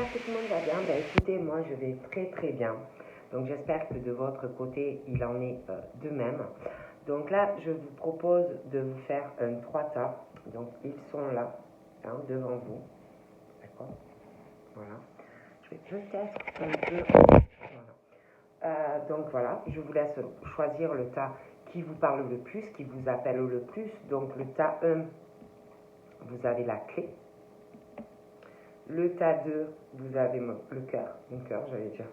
j'espère que tout le monde va bien. Ben, écoutez, moi je vais très très bien. Donc j'espère que de votre côté, il en est de même. Donc là, je vous propose de vous faire un 3 tas. Donc ils sont là, devant vous. D'accord. Voilà. Je vais peut-être un peu... Voilà. Donc voilà, je vous laisse choisir le tas qui vous parle le plus, qui vous appelle le plus. Donc le tas 1, vous avez la clé. Le tas 2, vous avez le cœur, mon cœur j'allais dire.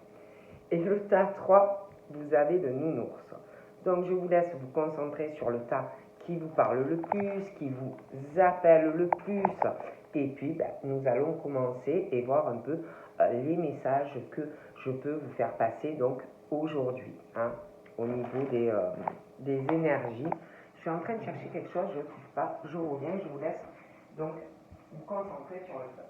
Et le tas 3, vous avez le nounours. Donc je vous laisse vous concentrer sur le tas qui vous parle le plus, qui vous appelle le plus. Et puis nous allons commencer et voir un peu les messages que je peux vous faire passer donc aujourd'hui, au niveau des énergies. Je suis en train de chercher quelque chose, je ne trouve pas, je reviens, je vous laisse donc vous concentrer sur le tas.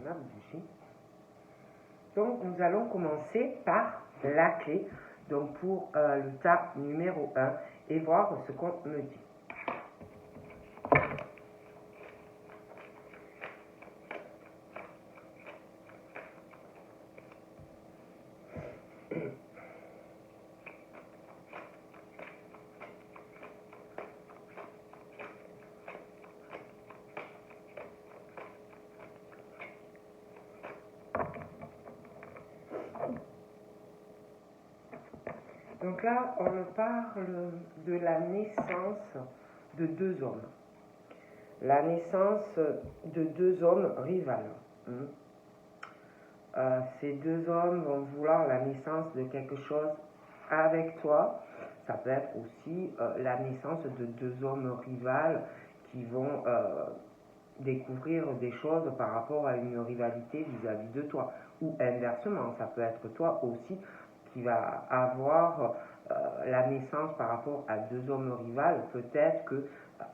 Ma bougie. Donc nous allons commencer par la clé, donc pour le tas numéro 1 et voir ce qu'on me dit. Donc là, on me parle de la naissance de deux hommes. La naissance de deux hommes rivales. Ces deux hommes vont vouloir la naissance de quelque chose avec toi. Ça peut être aussi la naissance de deux hommes rivales qui vont découvrir des choses par rapport à une rivalité vis-à-vis de toi. Ou inversement, ça peut être toi aussi qui va avoir la naissance par rapport à deux hommes rivales, peut-être que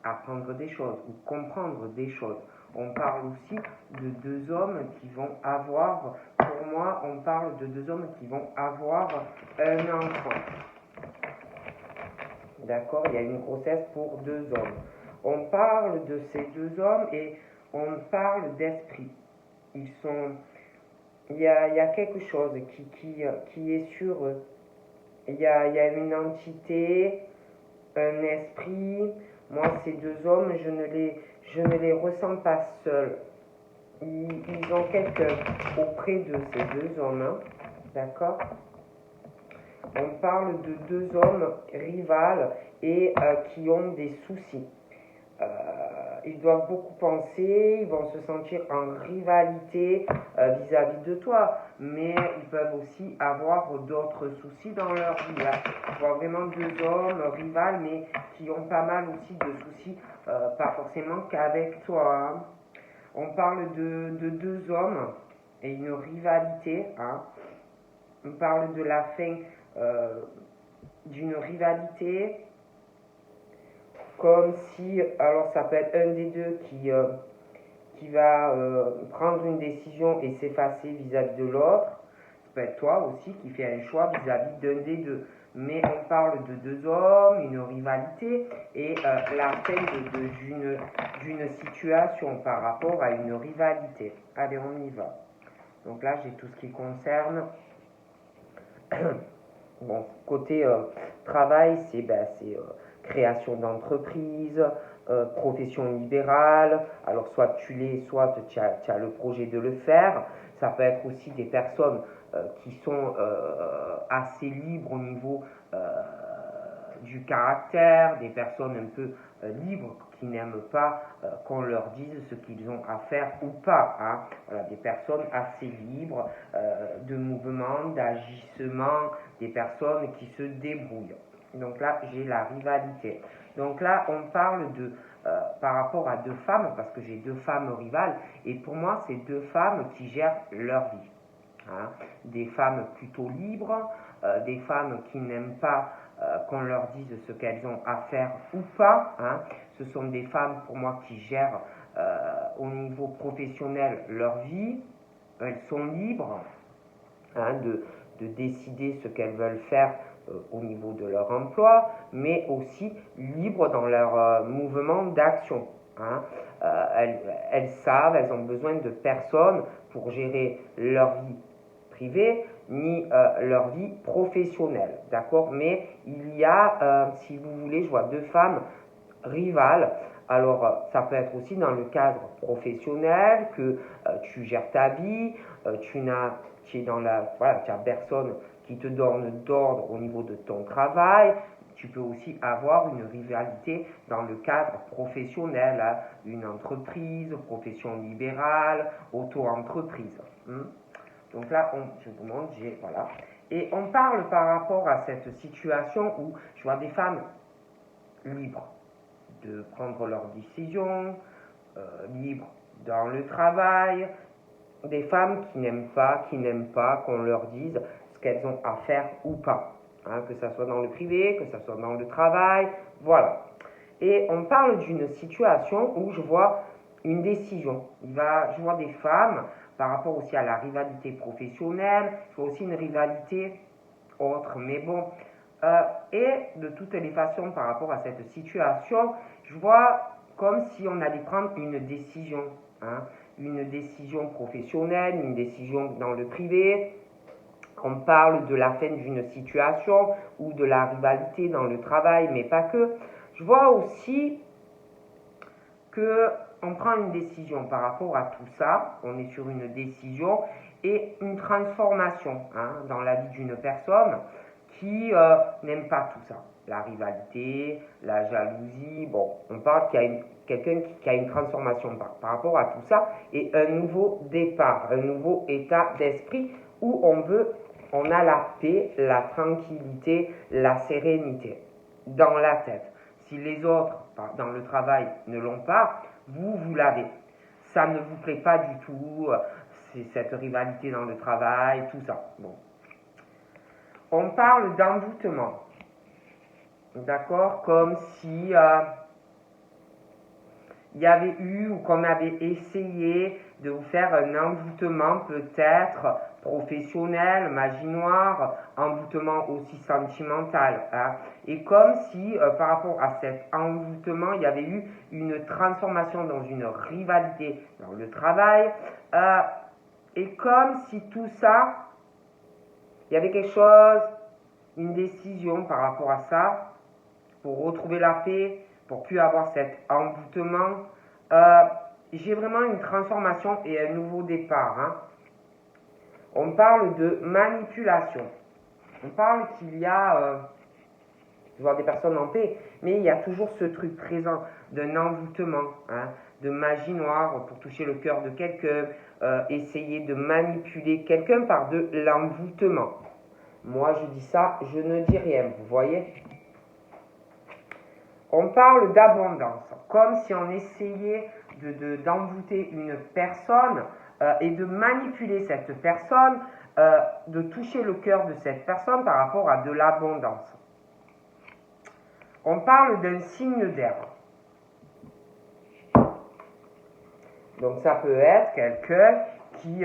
apprendre des choses ou comprendre des choses. On parle aussi de deux hommes qui vont avoir, pour moi, on parle de deux hommes qui vont avoir un enfant. D'accord, il y a une grossesse pour deux hommes. On parle de ces deux hommes et on parle d'esprit. Il y a quelque chose qui est sur eux. Il y a une entité, un esprit. Moi, ces deux hommes, je ne les ressens pas seuls. Ils ont quelqu'un auprès de ces deux hommes, d'accord? On parle de deux hommes rivales et qui ont des soucis. Ils doivent beaucoup penser, ils vont se sentir en rivalité vis-à-vis de toi, mais ils peuvent aussi avoir d'autres soucis dans leur vie. Je vois vraiment deux hommes rivales, mais qui ont pas mal aussi de soucis, pas forcément qu'avec toi. On parle de deux hommes et une rivalité. On parle de la fin d'une rivalité. Comme si, alors ça peut être un des deux qui va prendre une décision et s'effacer vis-à-vis de l'autre. Ça peut être toi aussi qui fais un choix vis-à-vis d'un des deux. Mais on parle de deux hommes, une rivalité et la fin d'une situation par rapport à une rivalité. Allez, on y va. Donc là, j'ai tout ce qui concerne. Bon, côté travail, c'est création d'entreprise, profession libérale. Alors soit tu l'es, soit tu as le projet de le faire. Ça peut être aussi des personnes qui sont assez libres au niveau du caractère, des personnes un peu libres qui n'aiment pas qu'on leur dise ce qu'ils ont à faire ou pas. Voilà, des personnes assez libres de mouvement, d'agissement, des personnes qui se débrouillent. Donc là, j'ai la rivalité. Donc là, on parle par rapport à deux femmes, parce que j'ai deux femmes rivales, et pour moi, c'est deux femmes qui gèrent leur vie. Hein. Des femmes plutôt libres, des femmes qui n'aiment pas qu'on leur dise ce qu'elles ont à faire ou pas. Hein. Ce sont des femmes, pour moi, qui gèrent au niveau professionnel leur vie. Elles sont libres hein, de décider ce qu'elles veulent faire au niveau de leur emploi, mais aussi libres dans leur mouvement d'action. Hein. Elles savent, elles ont besoin de personne pour gérer leur vie privée ni leur vie professionnelle, d'accord? Mais il y a, si vous voulez, je vois deux femmes rivales. Alors, ça peut être aussi dans le cadre professionnel, que tu gères ta vie, tu es dans voilà, tu n'as personne qui te donne d'ordre au niveau de ton travail. Tu peux aussi avoir une rivalité dans le cadre professionnel, hein, une entreprise, profession libérale, auto-entreprise. Donc là, je vous montre, voilà. Et on parle par rapport à cette situation où je vois des femmes libres de prendre leurs décisions, libres dans le travail, des femmes qui n'aiment pas qu'on leur dise ce qu'elles ont à faire ou pas, hein, que ce soit dans le privé, que ce soit dans le travail, voilà. Et on parle d'une situation où je vois une décision. Je vois des femmes, par rapport aussi à la rivalité professionnelle, je vois aussi une rivalité autre, mais bon. Et de toutes les façons, par rapport à cette situation, je vois comme si on allait prendre une décision, hein, une décision professionnelle, une décision dans le privé. On parle de la fin d'une situation ou de la rivalité dans le travail, mais pas que. Je vois aussi qu'on prend une décision par rapport à tout ça, on est sur une décision et une transformation hein, dans la vie d'une personne qui n'aime pas tout ça. La rivalité, la jalousie, bon, on parle qu'il y a quelqu'un qui a une transformation par rapport à tout ça et un nouveau départ, un nouveau état d'esprit où on a la paix, la tranquillité, la sérénité dans la tête. Si les autres, dans le travail, ne l'ont pas, vous l'avez. Ça ne vous plaît pas du tout, c'est cette rivalité dans le travail, tout ça. Bon. On parle d'envoûtement. D'accord? Comme si il y avait eu ou qu'on avait essayé de vous faire un envoûtement peut-être professionnel, magie noire, envoûtement aussi sentimental. Hein. Et comme si par rapport à cet envoûtement, il y avait eu une transformation dans une rivalité dans le travail. Et comme si tout ça, il y avait quelque chose, une décision par rapport à ça, pour retrouver la paix, pour plus avoir cet envoûtement. J'ai vraiment une transformation et un nouveau départ. Hein. On parle de manipulation. On parle qu'il y a, je vois des personnes en paix, mais il y a toujours ce truc présent d'un envoûtement, hein, de magie noire pour toucher le cœur de quelqu'un, essayer de manipuler quelqu'un par de l'envoûtement. Moi, je dis ça, je ne dis rien, vous voyez? On parle d'abondance, comme si on essayait d'envoûter une personne et de manipuler cette personne, de toucher le cœur de cette personne par rapport à de l'abondance. On parle d'un signe d'air. Donc ça peut être quelqu'un qui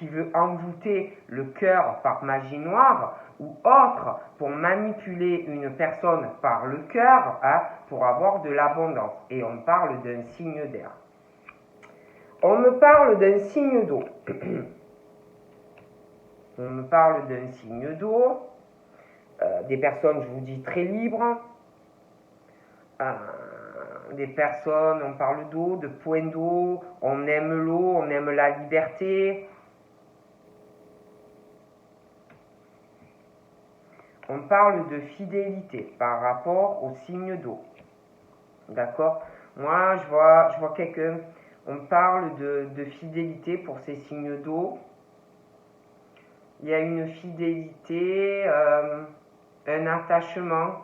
veut envoûter le cœur par magie noire ou autre pour manipuler une personne par le cœur hein, pour avoir de l'abondance. Et on parle d'un signe d'air. On me parle d'un signe d'eau. On me parle d'un signe d'eau. Des personnes, je vous dis, très libres. Des personnes, on parle d'eau, de points d'eau. On aime l'eau, on aime la liberté. On parle de fidélité par rapport au signe d'eau. D'accord? Moi, je vois quelqu'un, on parle de fidélité pour ces signes d'eau. Il y a une fidélité, un attachement.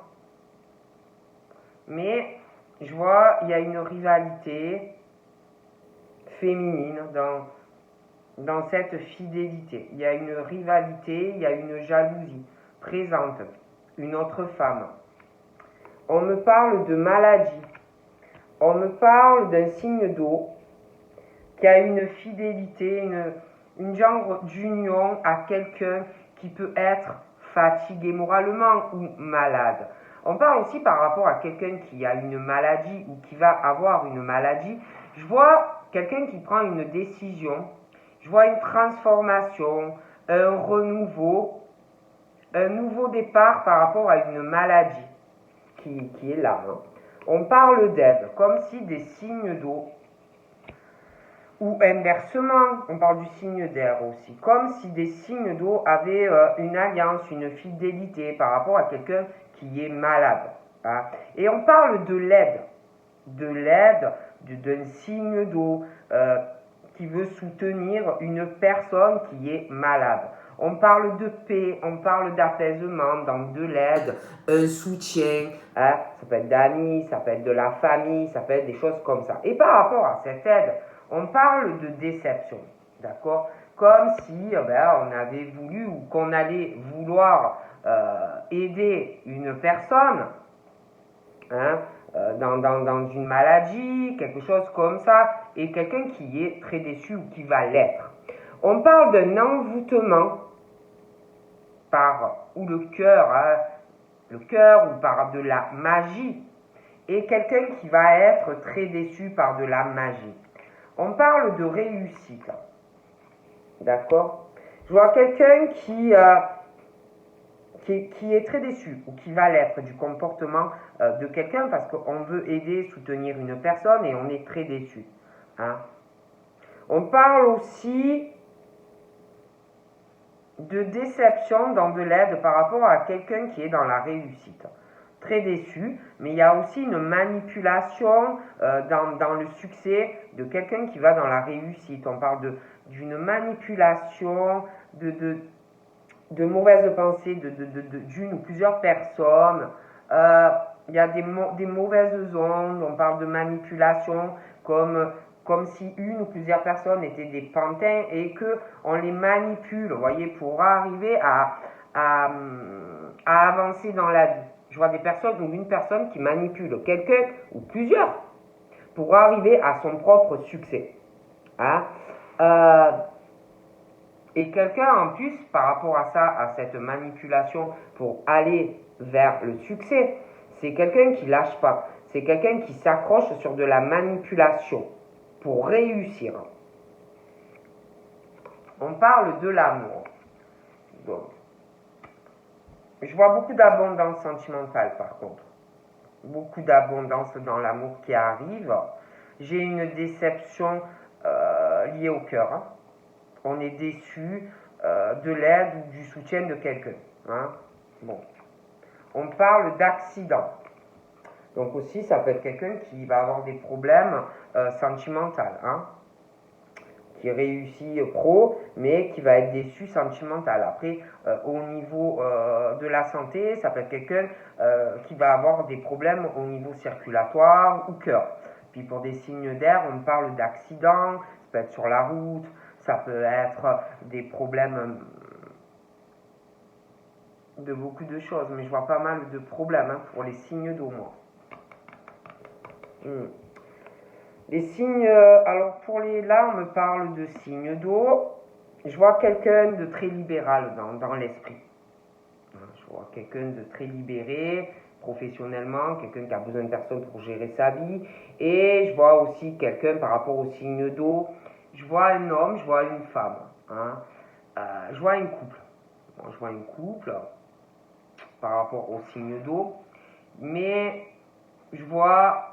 Mais je vois, il y a une rivalité féminine dans cette fidélité. Il y a une rivalité, il y a une jalousie présente, une autre femme. On me parle de maladie. On me parle d'un signe d'eau qui a une fidélité, une genre d'union à quelqu'un qui peut être fatigué moralement ou malade. On parle aussi par rapport à quelqu'un qui a une maladie ou qui va avoir une maladie. Je vois quelqu'un qui prend une décision, je vois une transformation, un renouveau, un nouveau départ par rapport à une maladie qui est là. On parle d'aide, comme si des signes d'eau, ou inversement, on parle du signe d'air aussi, comme si des signes d'eau avaient une alliance, une fidélité par rapport à quelqu'un qui est malade. Hein. Et on parle de l'aide, d'un signe d'eau qui veut soutenir une personne qui est malade. On parle de paix, on parle d'apaisement, donc de l'aide, un soutien, hein, ça peut être d'amis, ça peut être de la famille, ça peut être des choses comme ça. Et par rapport à cette aide, on parle de déception, d'accord? Comme si on avait voulu ou qu'on allait vouloir aider une personne, hein, dans une maladie, quelque chose comme ça, et quelqu'un qui est très déçu ou qui va l'être. On parle d'un envoûtement ou le cœur ou par de la magie, et quelqu'un qui va être très déçu par de la magie. On parle de réussite, d'accord? Je vois quelqu'un qui est très déçu ou qui va l'être du comportement de quelqu'un parce qu'on veut aider, soutenir une personne et on est très déçu. Hein? On parle aussi de déception dans de l'aide par rapport à quelqu'un qui est dans la réussite. Très déçu, mais il y a aussi une manipulation dans le succès de quelqu'un qui va dans la réussite. On parle d'une manipulation, de mauvaises pensées d'une ou plusieurs personnes. Il y a des mauvaises ondes, on parle de manipulation comme si une ou plusieurs personnes étaient des pantins et qu'on les manipule, vous voyez, pour arriver à avancer dans la vie. Je vois des personnes ou une personne qui manipule quelqu'un ou plusieurs pour arriver à son propre succès. Hein? Et quelqu'un en plus, par rapport à ça, à cette manipulation pour aller vers le succès, c'est quelqu'un qui lâche pas. C'est quelqu'un qui s'accroche sur de la manipulation pour réussir. On parle de l'amour. Donc, je vois beaucoup d'abondance sentimentale par contre. Beaucoup d'abondance dans l'amour qui arrive. J'ai une déception liée au cœur. Hein. On est déçu de l'aide ou du soutien de quelqu'un. Hein. Bon. On parle d'accident. Donc aussi, ça peut être quelqu'un qui va avoir des problèmes sentimentaux. Hein. Qui réussit pro, mais qui va être déçu sentimental. Après, au niveau de la santé, ça peut être quelqu'un qui va avoir des problèmes au niveau circulatoire ou cœur. Puis pour des signes d'air, on parle d'accident, ça peut être sur la route, ça peut être des problèmes de beaucoup de choses, mais je vois pas mal de problèmes hein, pour les signes d'eau, moi. Les signes, alors là on me parle de signes d'eau, je vois quelqu'un de très libéral dans l'esprit. Je vois quelqu'un de très libéré professionnellement, quelqu'un qui a besoin de personne pour gérer sa vie. Et je vois aussi quelqu'un par rapport aux signes d'eau, je vois un homme, je vois une femme. Hein. Je vois un couple. Bon, je vois un couple par rapport aux signes d'eau, mais je vois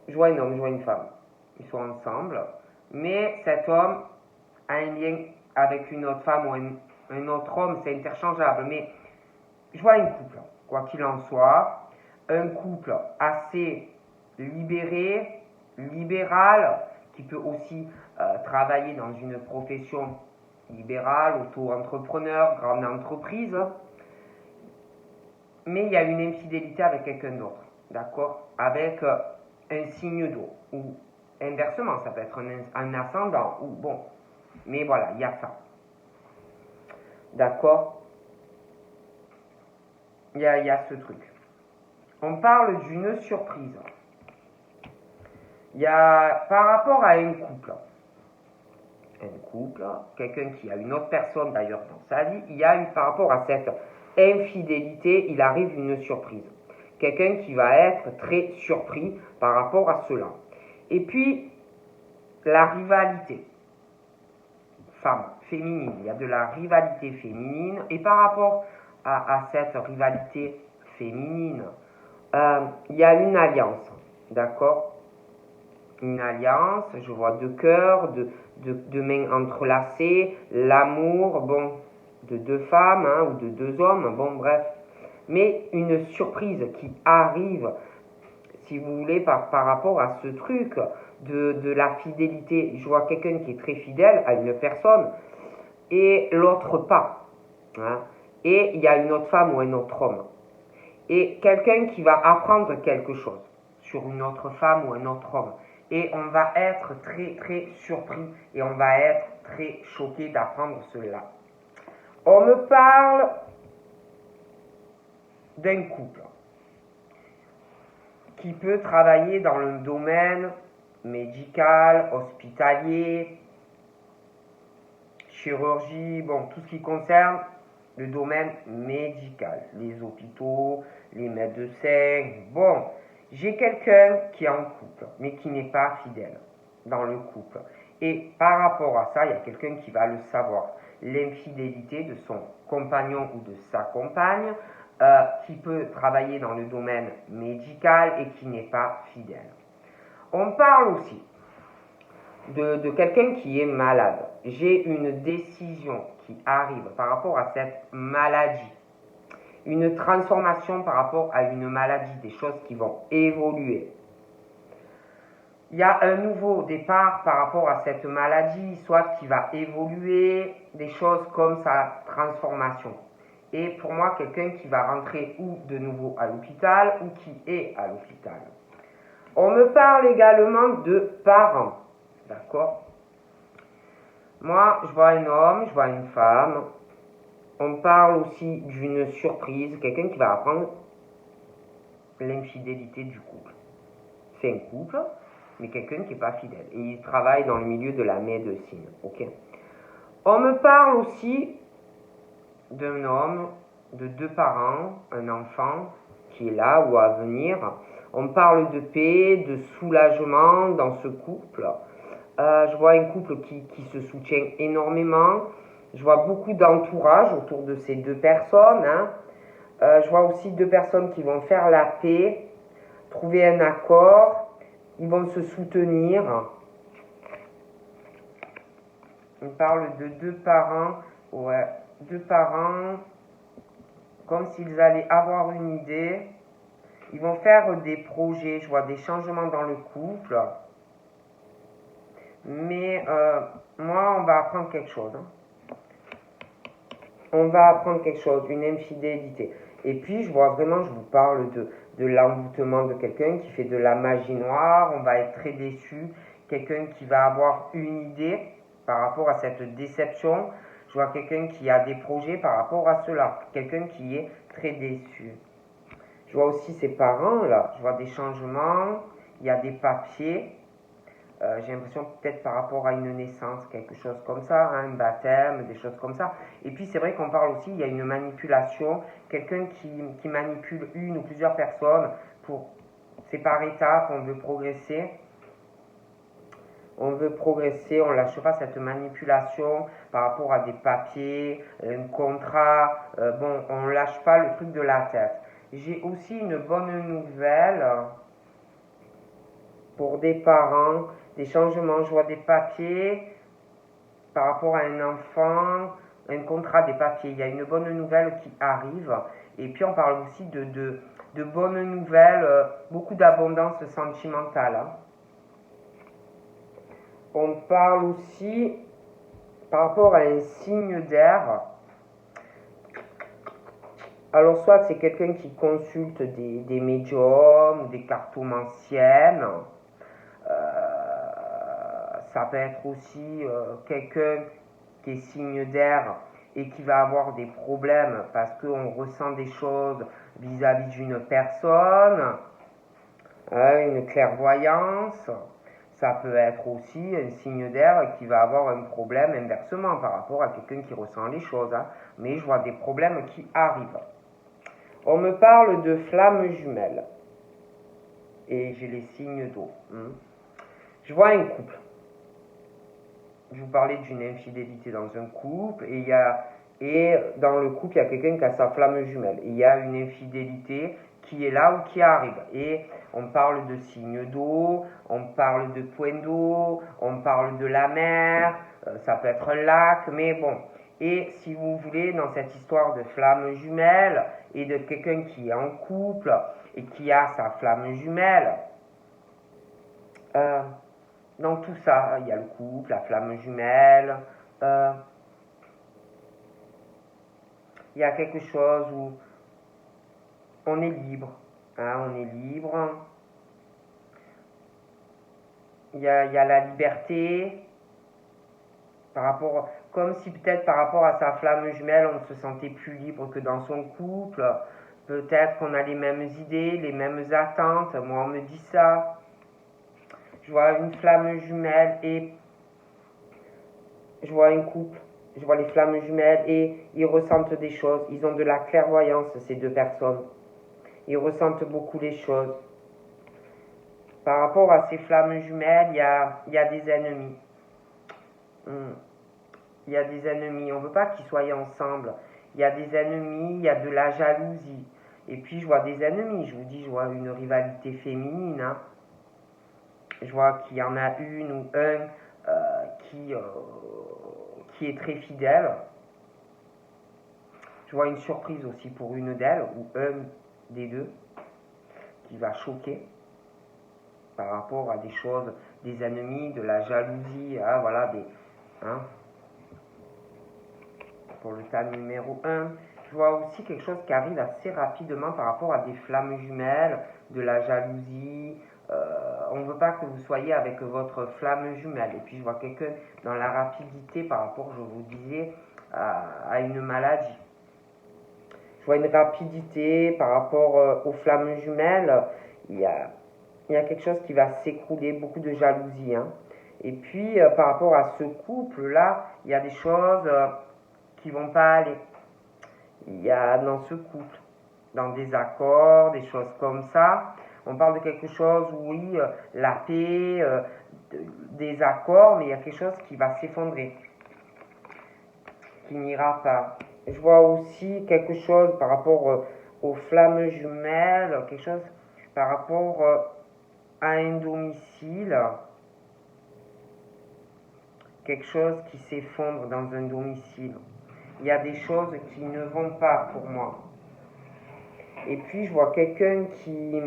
un homme, je vois une femme. Ils sont ensemble, mais cet homme a un lien avec une autre femme ou un autre homme, c'est interchangeable, mais je vois un couple, quoi qu'il en soit, un couple assez libéré, libéral, qui peut aussi travailler dans une profession libérale, auto-entrepreneur, grande entreprise, mais il y a une infidélité avec quelqu'un d'autre. d'accord, avec un signe d'eau, ou inversement, ça peut être un ascendant, ou bon, mais voilà, il y a ça, d'accord, il y a ce truc. On parle d'une surprise. Il y a, par rapport à un couple, quelqu'un qui a une autre personne d'ailleurs dans sa vie, il y a eu, par rapport à cette infidélité, il arrive une surprise. Quelqu'un qui va être très surpris par rapport à cela. Et puis, la rivalité féminine, il y a de la rivalité féminine, et par rapport à cette rivalité féminine, il y a une alliance, d'accord, une alliance, je vois deux cœurs, de mains entrelacées, l'amour, bon, de deux femmes ou de deux hommes, bon, bref. Mais une surprise qui arrive, si vous voulez, par rapport à ce truc de la fidélité. Je vois quelqu'un qui est très fidèle à une personne et l'autre pas. Et il y a une autre femme ou un autre homme. Et quelqu'un qui va apprendre quelque chose sur une autre femme ou un autre homme. Et on va être très très surpris et on va être très choqué d'apprendre cela. On me parle d'un couple qui peut travailler dans le domaine médical, hospitalier, chirurgie, bon, tout ce qui concerne le domaine médical, les hôpitaux, les médecins, bon. J'ai quelqu'un qui est en couple, mais qui n'est pas fidèle dans le couple. Et par rapport à ça, il y a quelqu'un qui va le savoir. L'infidélité de son compagnon ou de sa compagne, qui peut travailler dans le domaine médical et qui n'est pas fidèle. On parle aussi de quelqu'un qui est malade. J'ai une décision qui arrive par rapport à cette maladie. Une transformation par rapport à une maladie, des choses qui vont évoluer. Il y a un nouveau départ par rapport à cette maladie, soit qui va évoluer, des choses comme sa transformation. Et pour moi, quelqu'un qui va rentrer ou de nouveau à l'hôpital ou qui est à l'hôpital. On me parle également de parents, d'accord? Moi, je vois un homme, je vois une femme. On parle aussi d'une surprise, quelqu'un qui va apprendre l'infidélité du couple. C'est un couple, mais quelqu'un qui n'est pas fidèle. Et il travaille dans le milieu de la médecine. Okay. On me parle aussi d'un homme, de deux parents, un enfant qui est là ou à venir. On parle de paix, de soulagement dans ce couple. Je vois un couple qui se soutient énormément. Je vois beaucoup d'entourage autour de ces deux personnes. Je vois aussi deux personnes qui vont faire la paix, trouver un accord. Ils vont se soutenir. On parle de deux parents. Ouais, deux parents, comme s'ils allaient avoir une idée. Ils vont faire des projets. Je vois des changements dans le couple. Mais moi, on va apprendre quelque chose. On va apprendre quelque chose, une infidélité. Et puis, je vois vraiment, je vous parle de l'envoûtement de quelqu'un qui fait de la magie noire. On va être très déçu. Quelqu'un qui va avoir une idée par rapport à cette déception. Je vois quelqu'un qui a des projets par rapport à cela. Quelqu'un qui est très déçu. Je vois aussi ses parents, là. Je vois des changements. Il y a des papiers. J'ai l'impression peut-être par rapport à une naissance, quelque chose comme ça, un baptême, des choses comme ça. Et puis c'est vrai qu'on parle aussi, il y a une manipulation, quelqu'un qui manipule une ou plusieurs personnes pour, c'est par étapes, on veut progresser. On veut progresser, on ne lâche pas cette manipulation par rapport à des papiers, un contrat, bon, on ne lâche pas le truc de la tête. J'ai aussi une bonne nouvelle pour des parents, des changements, je vois des papiers par rapport à un enfant, un contrat, des papiers. Il y a une bonne nouvelle qui arrive. Et puis on parle aussi de bonnes nouvelles, beaucoup d'abondance sentimentale. On parle aussi par rapport à un signe d'air. Alors, soit c'est quelqu'un qui consulte des médiums, des cartomanciennes. Ça peut être aussi quelqu'un qui est signe d'air et qui va avoir des problèmes parce qu'on ressent des choses vis-à-vis d'une personne, une clairvoyance. Ça peut être aussi un signe d'air qui va avoir un problème inversement par rapport à quelqu'un qui ressent les choses. Mais je vois des problèmes qui arrivent. On me parle de flammes jumelles. Et j'ai les signes d'eau. Je vois un couple. Je vous parlais d'une infidélité dans un couple. Et dans le couple, il y a quelqu'un qui a sa flamme jumelle. Et il y a une infidélité qui est là ou qui arrive. Et on parle de signes d'eau, on parle de points d'eau, on parle de la mer, ça peut être un lac, mais bon. Et si vous voulez, dans cette histoire de flamme jumelle et de quelqu'un qui est en couple et qui a sa flamme jumelle, dans tout ça, il y a le couple, la flamme jumelle, il y a quelque chose où on est libre, on est libre. Il y a la liberté, comme si peut-être par rapport à sa flamme jumelle, on ne se sentait plus libre que dans son couple. Peut-être qu'on a les mêmes idées, les mêmes attentes. Moi, on me dit ça. Je vois une flamme jumelle et je vois un couple. Je vois les flammes jumelles et ils ressentent des choses. Ils ont de la clairvoyance, ces deux personnes. Ils ressentent beaucoup les choses. Par rapport à ces flammes jumelles, il y a des ennemis. Il y a des ennemis. On ne veut pas qu'ils soient ensemble. Il y a des ennemis, il y a de la jalousie. Et puis je vois des ennemis. Je vous dis, je vois une rivalité féminine. Je vois qu'il y en a une ou un qui est très fidèle. Je vois une surprise aussi pour une d'elles, ou un des deux, qui va choquer par rapport à des choses, des ennemis, de la jalousie, voilà, pour le tas numéro 1. Je vois aussi quelque chose qui arrive assez rapidement par rapport à des flammes jumelles, de la jalousie. On ne veut pas que vous soyez avec votre flamme jumelle. Et puis je vois quelqu'un dans la rapidité par rapport, je vous disais, à une maladie. Je vois une rapidité par rapport aux flammes jumelles. Il y a quelque chose qui va s'écrouler, beaucoup de jalousie. Et puis, par rapport à ce couple-là, il y a des choses qui vont pas aller. Il y a dans ce couple, dans des accords, des choses comme ça. On parle de quelque chose, oui, la paix, des accords, mais il y a quelque chose qui va s'effondrer, qui n'ira pas. Je vois aussi quelque chose par rapport aux flammes jumelles, quelque chose par rapport à un domicile, quelque chose qui s'effondre dans un domicile. Il y a des choses qui ne vont pas pour moi. Et puis je vois quelqu'un qui,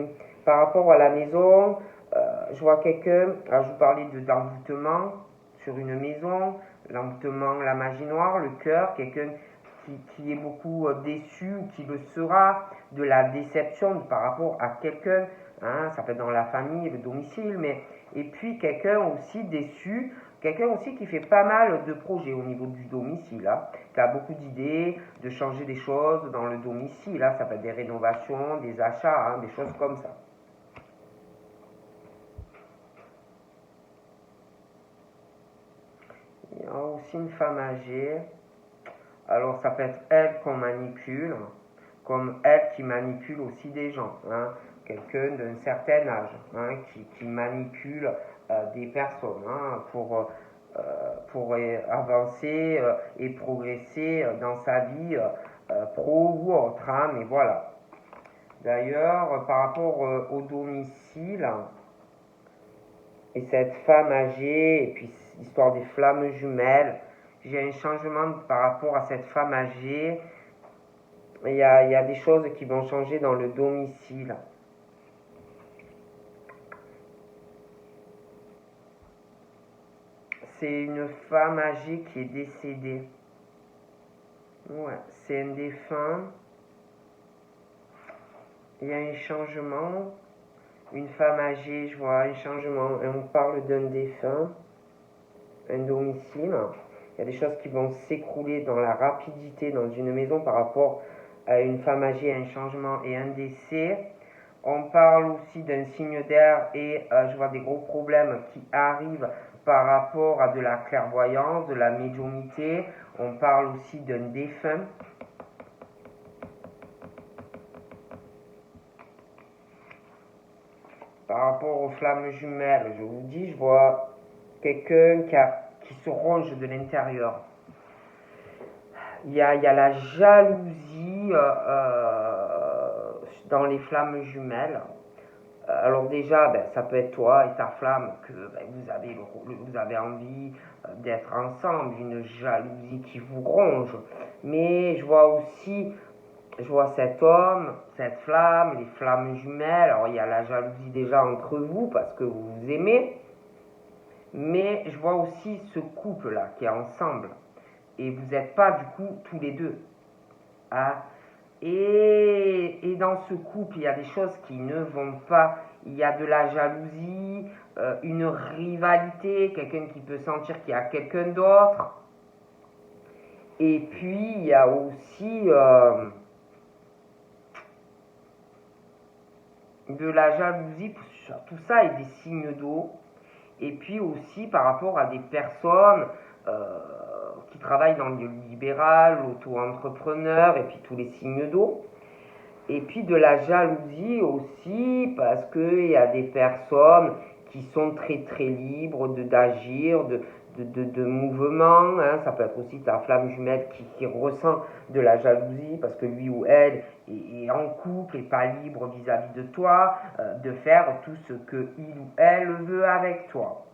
par rapport à la maison, je vois quelqu'un, alors je vous parlais d'envoûtement sur une maison, l'envoûtement, la magie noire, le cœur, quelqu'un qui est beaucoup déçu ou qui le sera, de la déception par rapport à quelqu'un, ça peut être dans la famille, le domicile, mais et puis quelqu'un aussi déçu, quelqu'un aussi qui fait pas mal de projets au niveau du domicile, qui a beaucoup d'idées de changer des choses dans le domicile, ça peut être des rénovations, des achats, des choses comme ça. Il y a aussi une femme âgée. Alors ça peut être elle qu'on manipule, comme elle qui manipule aussi des gens, quelqu'un d'un certain âge, qui manipule des personnes pour avancer et progresser dans sa vie pro ou autre, mais voilà. D'ailleurs, par rapport au domicile, et cette femme âgée, et puis l'histoire des flammes jumelles, j'ai un changement par rapport à cette femme âgée. Il y a des choses qui vont changer dans le domicile. C'est une femme âgée qui est décédée. Ouais, c'est un défunt il y a un changement. Une femme âgée, je vois un changement. On parle d'un défunt, un domicile. Il y a des choses qui vont s'écrouler dans la rapidité dans une maison par rapport à une femme âgée, un changement et un décès. On parle aussi d'un signe d'air et je vois des gros problèmes qui arrivent par rapport à de la clairvoyance, de la médiumnité. On parle aussi d'un défunt. Par rapport aux flammes jumelles, je vous dis, je vois quelqu'un qui se ronge de l'intérieur. Il y a la jalousie dans les flammes jumelles. Alors déjà, ça peut être toi et ta flamme que vous avez envie d'être ensemble, une jalousie qui vous ronge. Mais je vois cet homme, cette flamme, les flammes jumelles. Alors il y a la jalousie déjà entre vous parce que vous vous aimez. Mais je vois aussi ce couple-là qui est ensemble. Et vous n'êtes pas du coup tous les deux. Hein? Et dans ce couple, il y a des choses qui ne vont pas. Il y a de la jalousie, une rivalité, quelqu'un qui peut sentir qu'il y a quelqu'un d'autre. Et puis, il y a aussi de la jalousie, tout ça est des signes d'eau. Et puis aussi par rapport à des personnes qui travaillent dans le libéral, l'auto-entrepreneur, et puis tous les signes d'eau. Et puis de la jalousie aussi, parce qu'il y a des personnes qui sont très très libres d'agir, de mouvement. Hein. Ça peut être aussi ta flamme jumelle qui ressent de la jalousie, parce que lui ou elle est en couple et pas libre vis-à-vis de toi, de faire tout ce que il ou elle veut avec toi.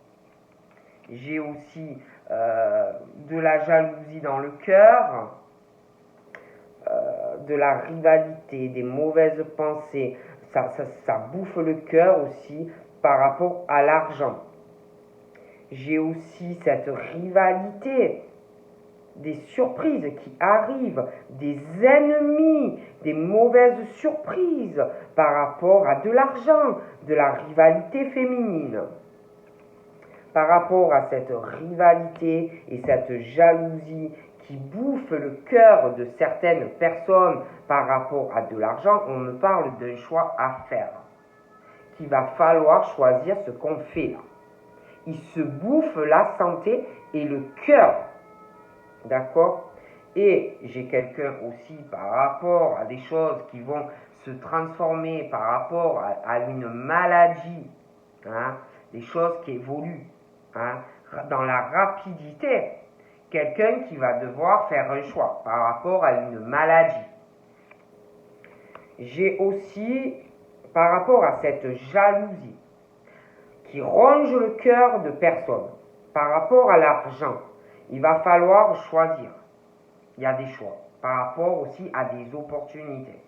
J'ai aussi de la jalousie dans le cœur, de la rivalité, des mauvaises pensées. Ça bouffe le cœur aussi par rapport à l'argent. J'ai aussi cette rivalité, des surprises qui arrivent, des ennemis, des mauvaises surprises par rapport à de l'argent, de la rivalité féminine. Par rapport à cette rivalité et cette jalousie qui bouffe le cœur de certaines personnes par rapport à de l'argent, on me parle d'un choix à faire. Qu'il va falloir choisir ce qu'on fait là. Il se bouffe la santé et le cœur. D'accord? Et j'ai quelqu'un aussi par rapport à des choses qui vont se transformer par rapport à une maladie, hein, des choses qui évoluent, hein, dans la rapidité. Quelqu'un qui va devoir faire un choix par rapport à une maladie. J'ai aussi, par rapport à cette jalousie qui ronge le cœur de personnes, par rapport à l'argent, il va falloir choisir. Il y a des choix. Par rapport aussi à des opportunités.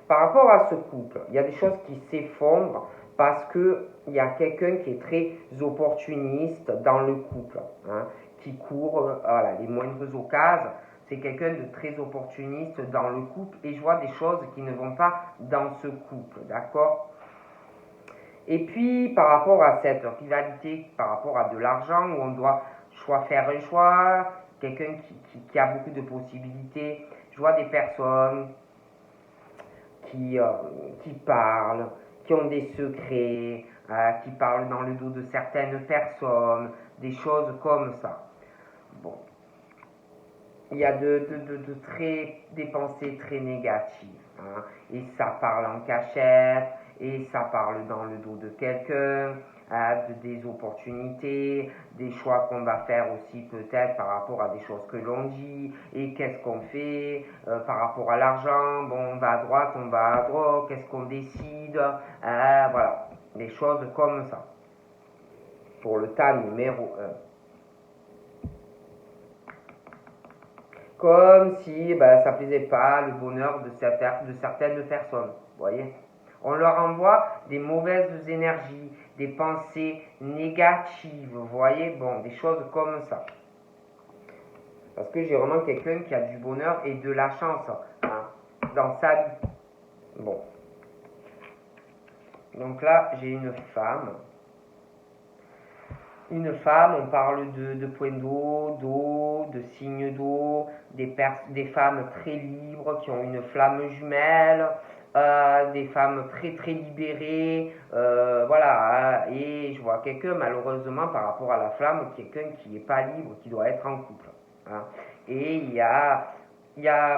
Par rapport à ce couple, il y a des choses qui s'effondrent parce qu'il y a quelqu'un qui est très opportuniste dans le couple, hein, qui court les moindres occasions. C'est quelqu'un de très opportuniste dans le couple et je vois des choses qui ne vont pas dans ce couple, d'accord? Et puis par rapport à cette rivalité, par rapport à de l'argent où on doit faire un choix, quelqu'un qui a beaucoup de possibilités, je vois des personnes qui parlent, qui ont des secrets, qui parlent dans le dos de certaines personnes, des choses comme ça. Bon. Il y a des pensées très négatives. Hein, et ça parle en cachette, et ça parle dans le dos de quelqu'un, des opportunités, des choix qu'on va faire aussi peut-être par rapport à des choses que l'on dit, et qu'est-ce qu'on fait par rapport à l'argent, bon on va à droite, on va à droite, qu'est-ce qu'on décide, voilà, des choses comme ça. Pour le tas numéro 1. Comme si ça ne plaisait pas le bonheur de certaines personnes, vous voyez. On leur envoie des mauvaises énergies, des pensées négatives, vous voyez, bon, des choses comme ça. Parce que j'ai vraiment quelqu'un qui a du bonheur et de la chance, hein, dans sa vie. Bon, Donc là, j'ai une femme. Une femme, on parle de points d'eau, de signes d'eau, des femmes très libres qui ont une flamme jumelle, des femmes très très libérées, voilà. Et je vois quelqu'un, malheureusement, par rapport à la flamme, quelqu'un qui n'est pas libre, qui doit être en couple. Hein. Et il y a,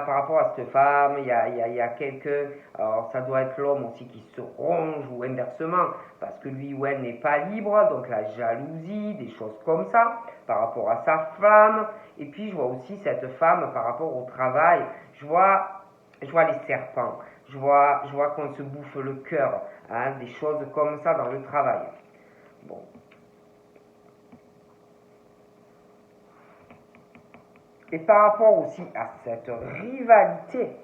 par rapport à cette femme, il y a quelqu'un, alors ça doit être l'homme aussi qui se ronge ou inversement, parce que lui ou elle n'est pas libre, donc la jalousie, des choses comme ça, par rapport à sa flamme. Et puis je vois aussi cette femme par rapport au travail, je vois les serpents, je vois qu'on se bouffe le cœur, hein, des choses comme ça dans le travail. Bon. Et par rapport aussi à cette rivalité,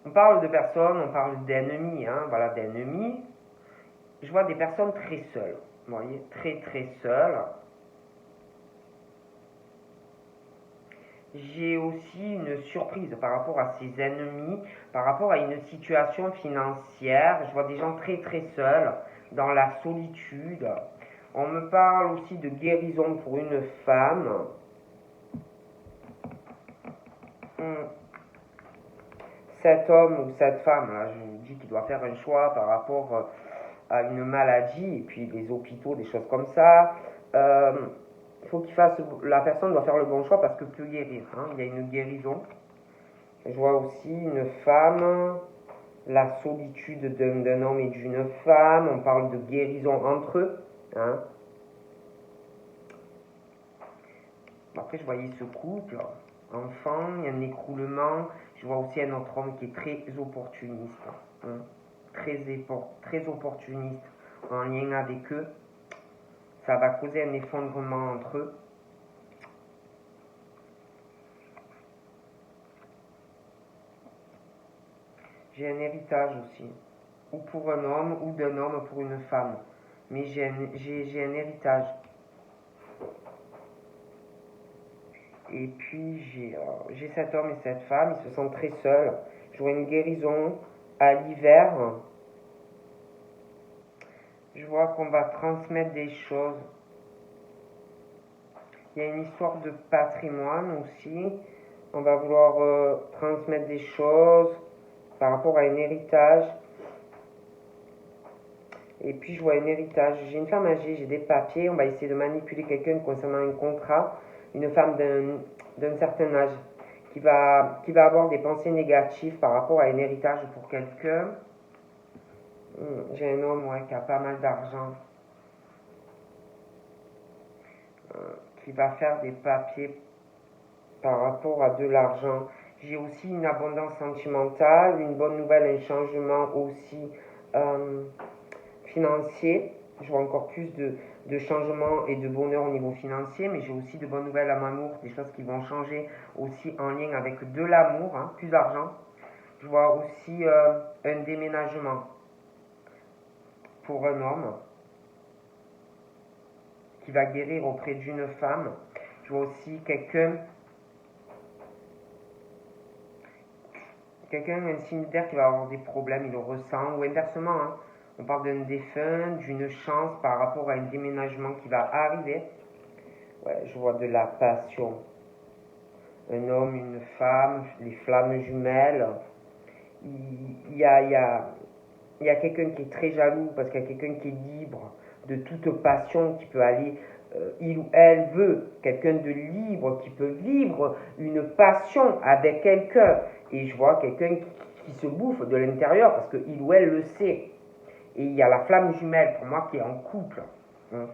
on parle de personnes, on parle d'ennemis, hein, voilà, d'ennemis. Je vois des personnes très seules, vous voyez, très très seules. J'ai aussi une surprise par rapport à ces ennemis, par rapport à une situation financière. Je vois des gens très très seuls, dans la solitude. On me parle aussi de guérison pour une femme. Cet homme ou cette femme, là, je vous dis qu'il doit faire un choix par rapport à une maladie, et puis les hôpitaux, des choses comme ça. Il faut qu'il fasse, la personne doit faire le bon choix parce que peut guérir. Hein. Il y a une guérison. Je vois aussi une femme, la solitude d'un homme et d'une femme. On parle de guérison entre eux. Hein. Après, je voyais ce couple, enfant, il y a un écroulement. Je vois aussi un autre homme qui est très opportuniste. Hein. Très opportuniste en lien avec eux. Ça va causer un effondrement entre eux. J'ai un héritage aussi, ou pour un homme, ou d'un homme pour une femme. Mais j'ai un héritage. Et puis j'ai cet homme et cette femme, ils se sentent très seuls. Je vois une guérison à l'hiver. Je vois qu'on va transmettre des choses. Il y a une histoire de patrimoine aussi. On va vouloir transmettre des choses par rapport à un héritage. Et puis je vois un héritage. J'ai une femme âgée, j'ai des papiers. On va essayer de manipuler quelqu'un concernant un contrat. Une femme d'un certain âge qui va avoir des pensées négatives par rapport à un héritage pour quelqu'un. J'ai un homme qui a pas mal d'argent, qui va faire des papiers par rapport à de l'argent. J'ai aussi une abondance sentimentale, une bonne nouvelle, un changement aussi financier. Je vois encore plus de changements et de bonheur au niveau financier, mais j'ai aussi de bonnes nouvelles à mon amour, des choses qui vont changer aussi en lien avec de l'amour, hein, plus d'argent. Je vois aussi un déménagement pour un homme qui va guérir auprès d'une femme. Je vois aussi quelqu'un, un cimetière qui va avoir des problèmes, il le ressent, ou inversement, hein. On parle d'un défunt, d'une chance par rapport à un déménagement qui va arriver. Ouais, je vois de la passion. Un homme, une femme, les flammes jumelles. Il y a, il y a, il y a quelqu'un qui est très jaloux parce qu'il y a quelqu'un qui est libre de toute passion, qui peut aller, il ou elle veut, quelqu'un de libre, qui peut vivre une passion avec quelqu'un. Et je vois quelqu'un qui se bouffe de l'intérieur parce qu'il ou elle le sait. Et il y a la flamme jumelle pour moi qui est en couple. Hein.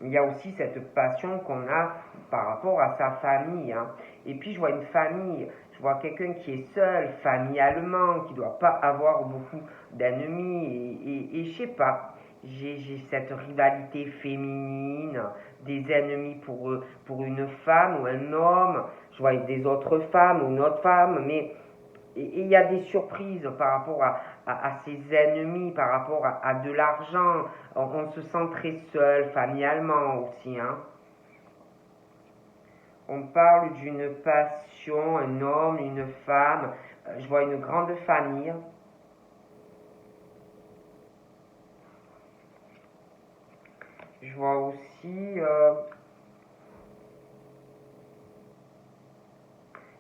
Il y a aussi cette passion qu'on a par rapport à sa famille. Hein. Et puis je vois une famille, je vois quelqu'un qui est seul, familialement, qui ne doit pas avoir beaucoup d'ennemis. Et je sais pas, j'ai cette rivalité féminine, des ennemis pour une femme ou un homme. Je vois des autres femmes ou une autre femme, mais et il y a des surprises par rapport à ses ennemis, par rapport à de l'argent. On se sent très seul, familialement aussi. Hein. On parle d'une passion, un homme, une femme. Je vois une grande famille. Je vois aussi...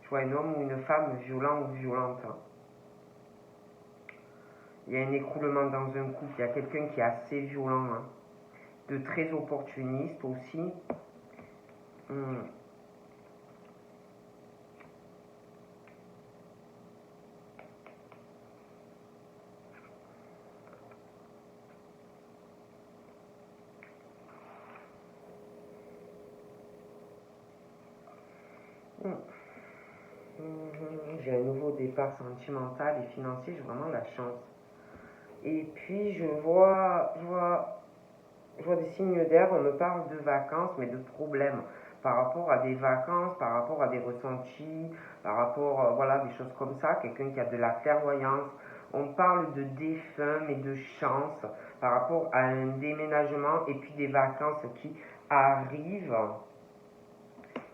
je vois un homme ou une femme violent ou violente. Il y a un écroulement dans un couple. Il y a quelqu'un qui est assez violent. Hein. De très opportuniste aussi. J'ai un nouveau départ sentimental et financier, j'ai vraiment la chance. Et puis je vois des signes d'air, on me parle de vacances, mais de problèmes par rapport à des vacances, par rapport à des ressentis, par rapport, voilà, des choses comme ça, quelqu'un qui a de la clairvoyance. On parle de défunts, mais de chance, par rapport à un déménagement et puis des vacances qui arrivent.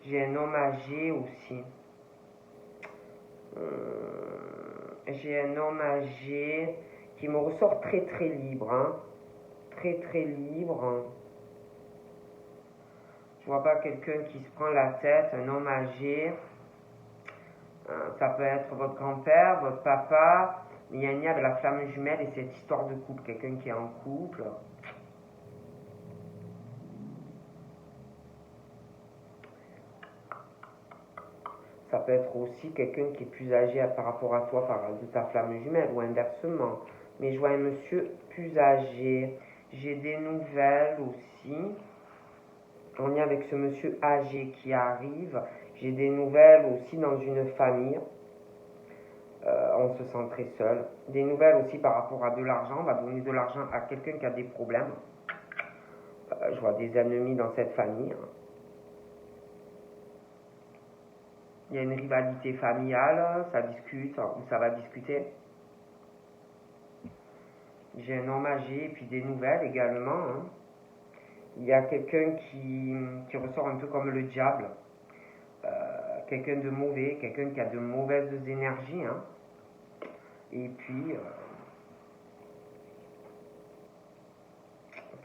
J'ai un homme âgé aussi. J'ai un homme âgé qui me ressort très très libre, hein. Très très libre. Je vois pas quelqu'un qui se prend la tête, un homme âgé. Ça peut être votre grand-père, votre papa, mais il y a un lien avec la flamme jumelle et cette histoire de couple, quelqu'un qui est en couple. Ça peut être aussi quelqu'un qui est plus âgé par rapport à toi, de ta flamme jumelle, ou inversement. Mais je vois un monsieur plus âgé. J'ai des nouvelles aussi. En lien avec ce monsieur âgé qui arrive. J'ai des nouvelles aussi dans une famille. On se sent très seul. Des nouvelles aussi par rapport à de l'argent. On va donner de l'argent à quelqu'un qui a des problèmes. Je vois des ennemis dans cette famille. Il y a une rivalité familiale, ça discute, ou ça va discuter. J'ai un homme âgé et puis des nouvelles également. Hein. Il y a quelqu'un qui ressort un peu comme le diable. Quelqu'un de mauvais, quelqu'un qui a de mauvaises énergies. Hein. Et puis,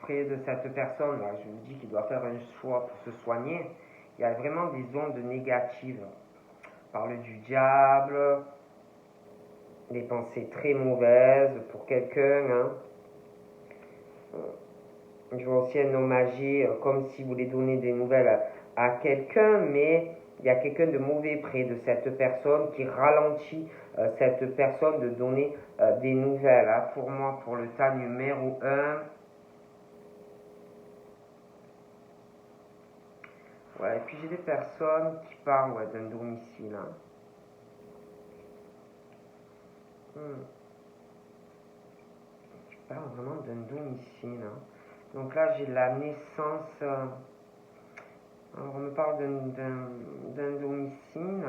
près de cette personne-là, je vous dis qu'il doit faire un choix pour se soigner. Il y a vraiment des ondes négatives. On parle du diable, des pensées très mauvaises pour quelqu'un. Hein. Je vois aussi un homme âgé, comme s'il voulait donner des nouvelles à quelqu'un, mais il y a quelqu'un de mauvais près de cette personne qui ralentit cette personne de donner des nouvelles. Hein. Pour moi, pour le tas numéro 1, ouais, et puis j'ai des personnes qui parlent d'un domicile. Hein. Qui parlent vraiment d'un domicile. Hein. Donc là, j'ai la naissance. Alors, on me parle d'un domicile.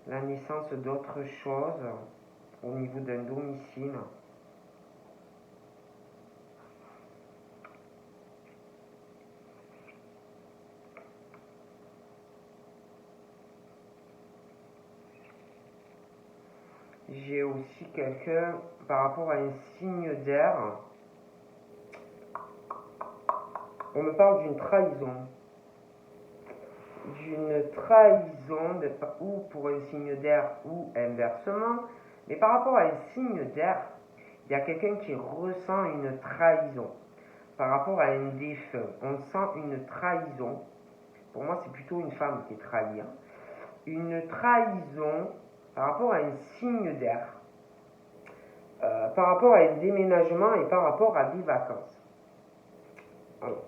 La naissance d'autre chose au niveau d'un domicile. J'ai aussi quelqu'un par rapport à un signe d'air. On me parle d'une trahison. D'une trahison, ou pour un signe d'air ou inversement. Mais par rapport à un signe d'air, il y a quelqu'un qui ressent une trahison. Par rapport à un défunt, on sent une trahison. Pour moi, c'est plutôt une femme qui est trahie. Hein. Une trahison par rapport à un signe d'air, par rapport à un déménagement et par rapport à des vacances. Alors,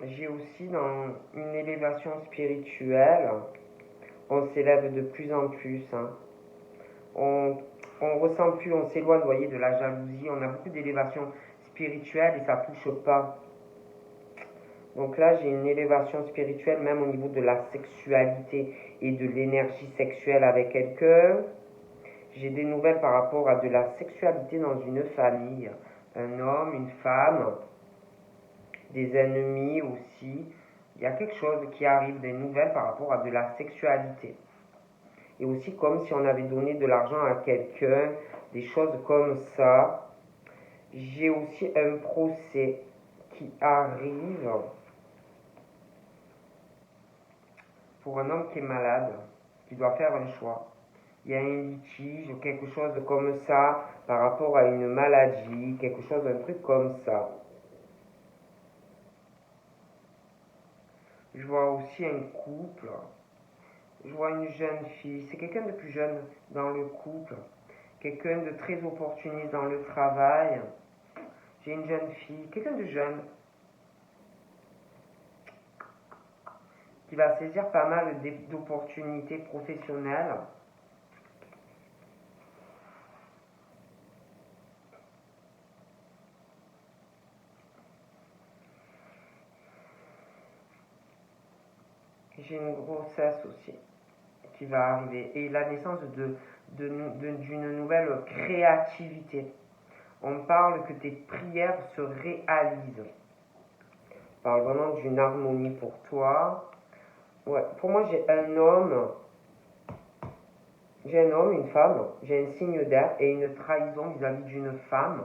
j'ai aussi dans une élévation spirituelle, on s'élève de plus en plus. Hein. On ressent plus, on s'éloigne, voyez, de la jalousie. On a beaucoup d'élévation spirituelle et ça touche pas. Donc là, j'ai une élévation spirituelle, même au niveau de la sexualité et de l'énergie sexuelle avec quelqu'un. J'ai des nouvelles par rapport à de la sexualité dans une famille. Un homme, une femme. des ennemis aussi. Il y a quelque chose qui arrive, des nouvelles par rapport à de la sexualité. Et aussi comme si on avait donné de l'argent à quelqu'un, des choses comme ça. J'ai aussi un procès qui arrive pour un homme qui est malade, qui doit faire un choix. Il y a un litige, quelque chose comme ça, par rapport à une maladie, quelque chose, un truc comme ça. Je vois aussi un couple. Je vois une jeune fille. C'est quelqu'un de plus jeune dans le couple. Quelqu'un de très opportuniste dans le travail. J'ai une jeune fille, quelqu'un de jeune, qui va saisir pas mal d'opportunités professionnelles. J'ai une grossesse aussi qui va arriver et la naissance d'une nouvelle créativité. On parle que tes prières se réalisent. On parle vraiment d'une harmonie pour toi. Ouais, pour moi, j'ai un homme, une femme, j'ai un signe d'air et une trahison vis-à-vis d'une femme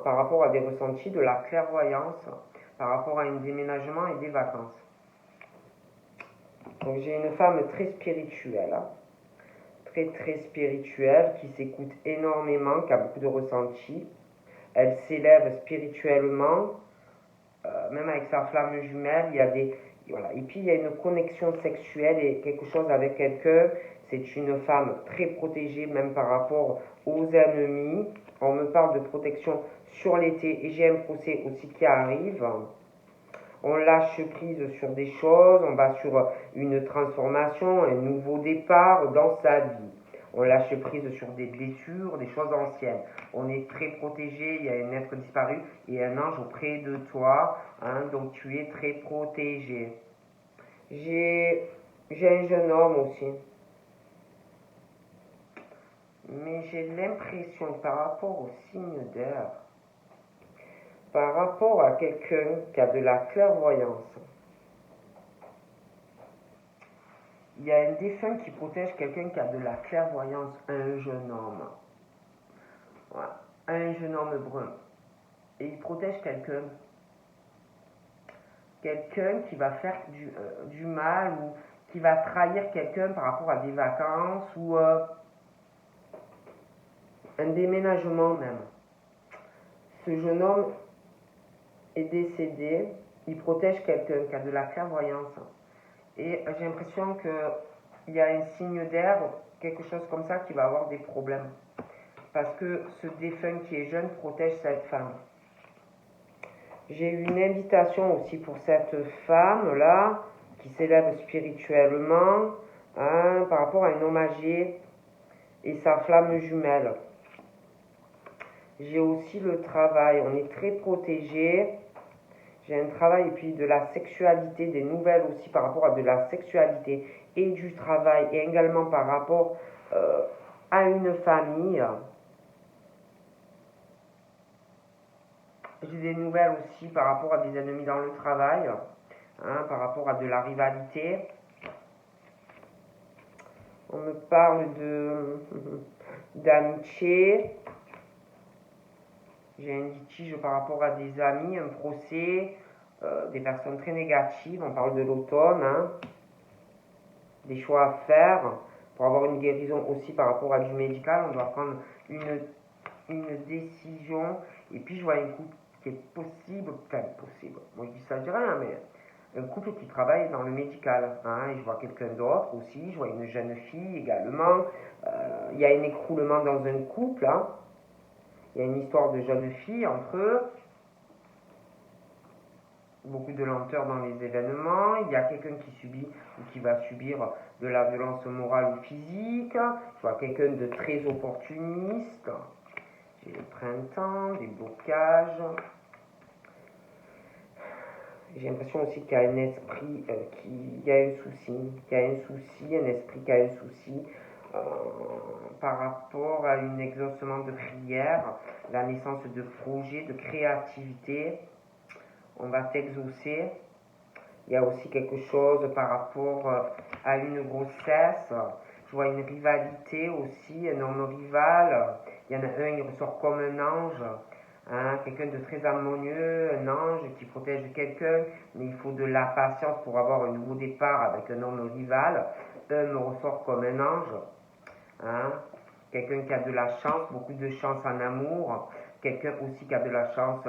par rapport à des ressentis, de la clairvoyance, par rapport à un déménagement et des vacances. Donc j'ai une femme très spirituelle, très très spirituelle, qui s'écoute énormément, qui a beaucoup de ressentis. Elle s'élève spirituellement, même avec sa flamme jumelle, il y a des... Voilà. Et puis il y a une connexion sexuelle et quelque chose avec quelqu'un. C'est une femme très protégée, même par rapport aux ennemis. On me parle de protection sur l'été et j'ai un procès aussi qui arrive. On lâche prise sur des choses, on va sur une transformation, un nouveau départ dans sa vie. On lâche prise sur des blessures, des choses anciennes. On est très protégé, il y a un être disparu et un ange auprès de toi, hein, donc tu es très protégé. J'ai un jeune homme aussi. Mais j'ai l'impression que par rapport au signe d'air, par rapport à quelqu'un qui a de la clairvoyance, il y a un défunt qui protège quelqu'un qui a de la clairvoyance, un jeune homme. Voilà. Un jeune homme brun. Et il protège quelqu'un. Quelqu'un qui va faire du mal ou qui va trahir quelqu'un par rapport à des vacances ou un déménagement même. Ce jeune homme est décédé, il protège quelqu'un qui a de la clairvoyance. Et j'ai l'impression qu'il y a un signe d'air, quelque chose comme ça, qui va avoir des problèmes. Parce que ce défunt qui est jeune protège cette femme. J'ai eu une invitation aussi pour cette femme-là, qui s'élève spirituellement, hein, par rapport à un homme âgé et sa flamme jumelle. J'ai aussi le travail, on est très protégé. J'ai un travail et puis de la sexualité, des nouvelles aussi par rapport à de la sexualité et du travail et également par rapport à une famille. J'ai des nouvelles aussi par rapport à des ennemis dans le travail, hein, par rapport à de la rivalité. On me parle d'amitié. J'ai un litige par rapport à des amis, un procès, des personnes très négatives. On parle de l'automne, hein, des choix à faire. Pour avoir une guérison aussi par rapport à du médical, on doit prendre une décision. Et puis je vois un couple qui est possible, moi je dis ça, je dis rien, mais un couple qui travaille dans le médical. Hein, et je vois quelqu'un d'autre aussi, je vois une jeune fille également. Il y a un écroulement dans un couple. Hein. Il y a une histoire de jeune fille entre eux. Beaucoup de lenteur dans les événements. Il y a quelqu'un qui subit ou qui va subir de la violence morale ou physique. Je vois quelqu'un de très opportuniste. J'ai le printemps, des blocages. J'ai l'impression aussi qu'il y a un esprit qui a un souci, un esprit qui a un souci. par rapport à un exaucement de prière, la naissance de projets, de créativité. On va t'exaucer. Il y a aussi quelque chose par rapport à une grossesse. Je vois une rivalité aussi, un homme rival. Il y en a un, il ressort comme un ange. Hein, quelqu'un de très harmonieux, un ange qui protège quelqu'un, mais il faut de la patience pour avoir un nouveau départ avec un homme rival. Un me ressort comme un ange. Hein, quelqu'un qui a de la chance, beaucoup de chance en amour, quelqu'un aussi qui a de la chance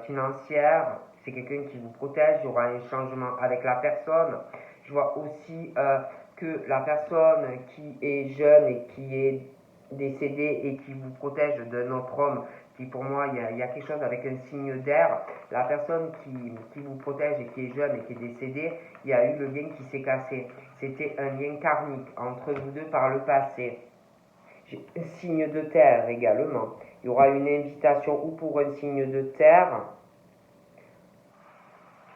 financière, c'est quelqu'un qui vous protège, il y aura un changement avec la personne. Je vois aussi que la personne qui est jeune et qui est décédée et qui vous protège d'un autre homme, qui pour moi il y a quelque chose avec un signe d'air, la personne qui vous protège et qui est jeune et qui est décédée, il y a eu le lien qui s'est cassé. C'était un lien karmique entre vous deux par le passé. Un signe de terre également. Il y aura une invitation ou pour un signe de terre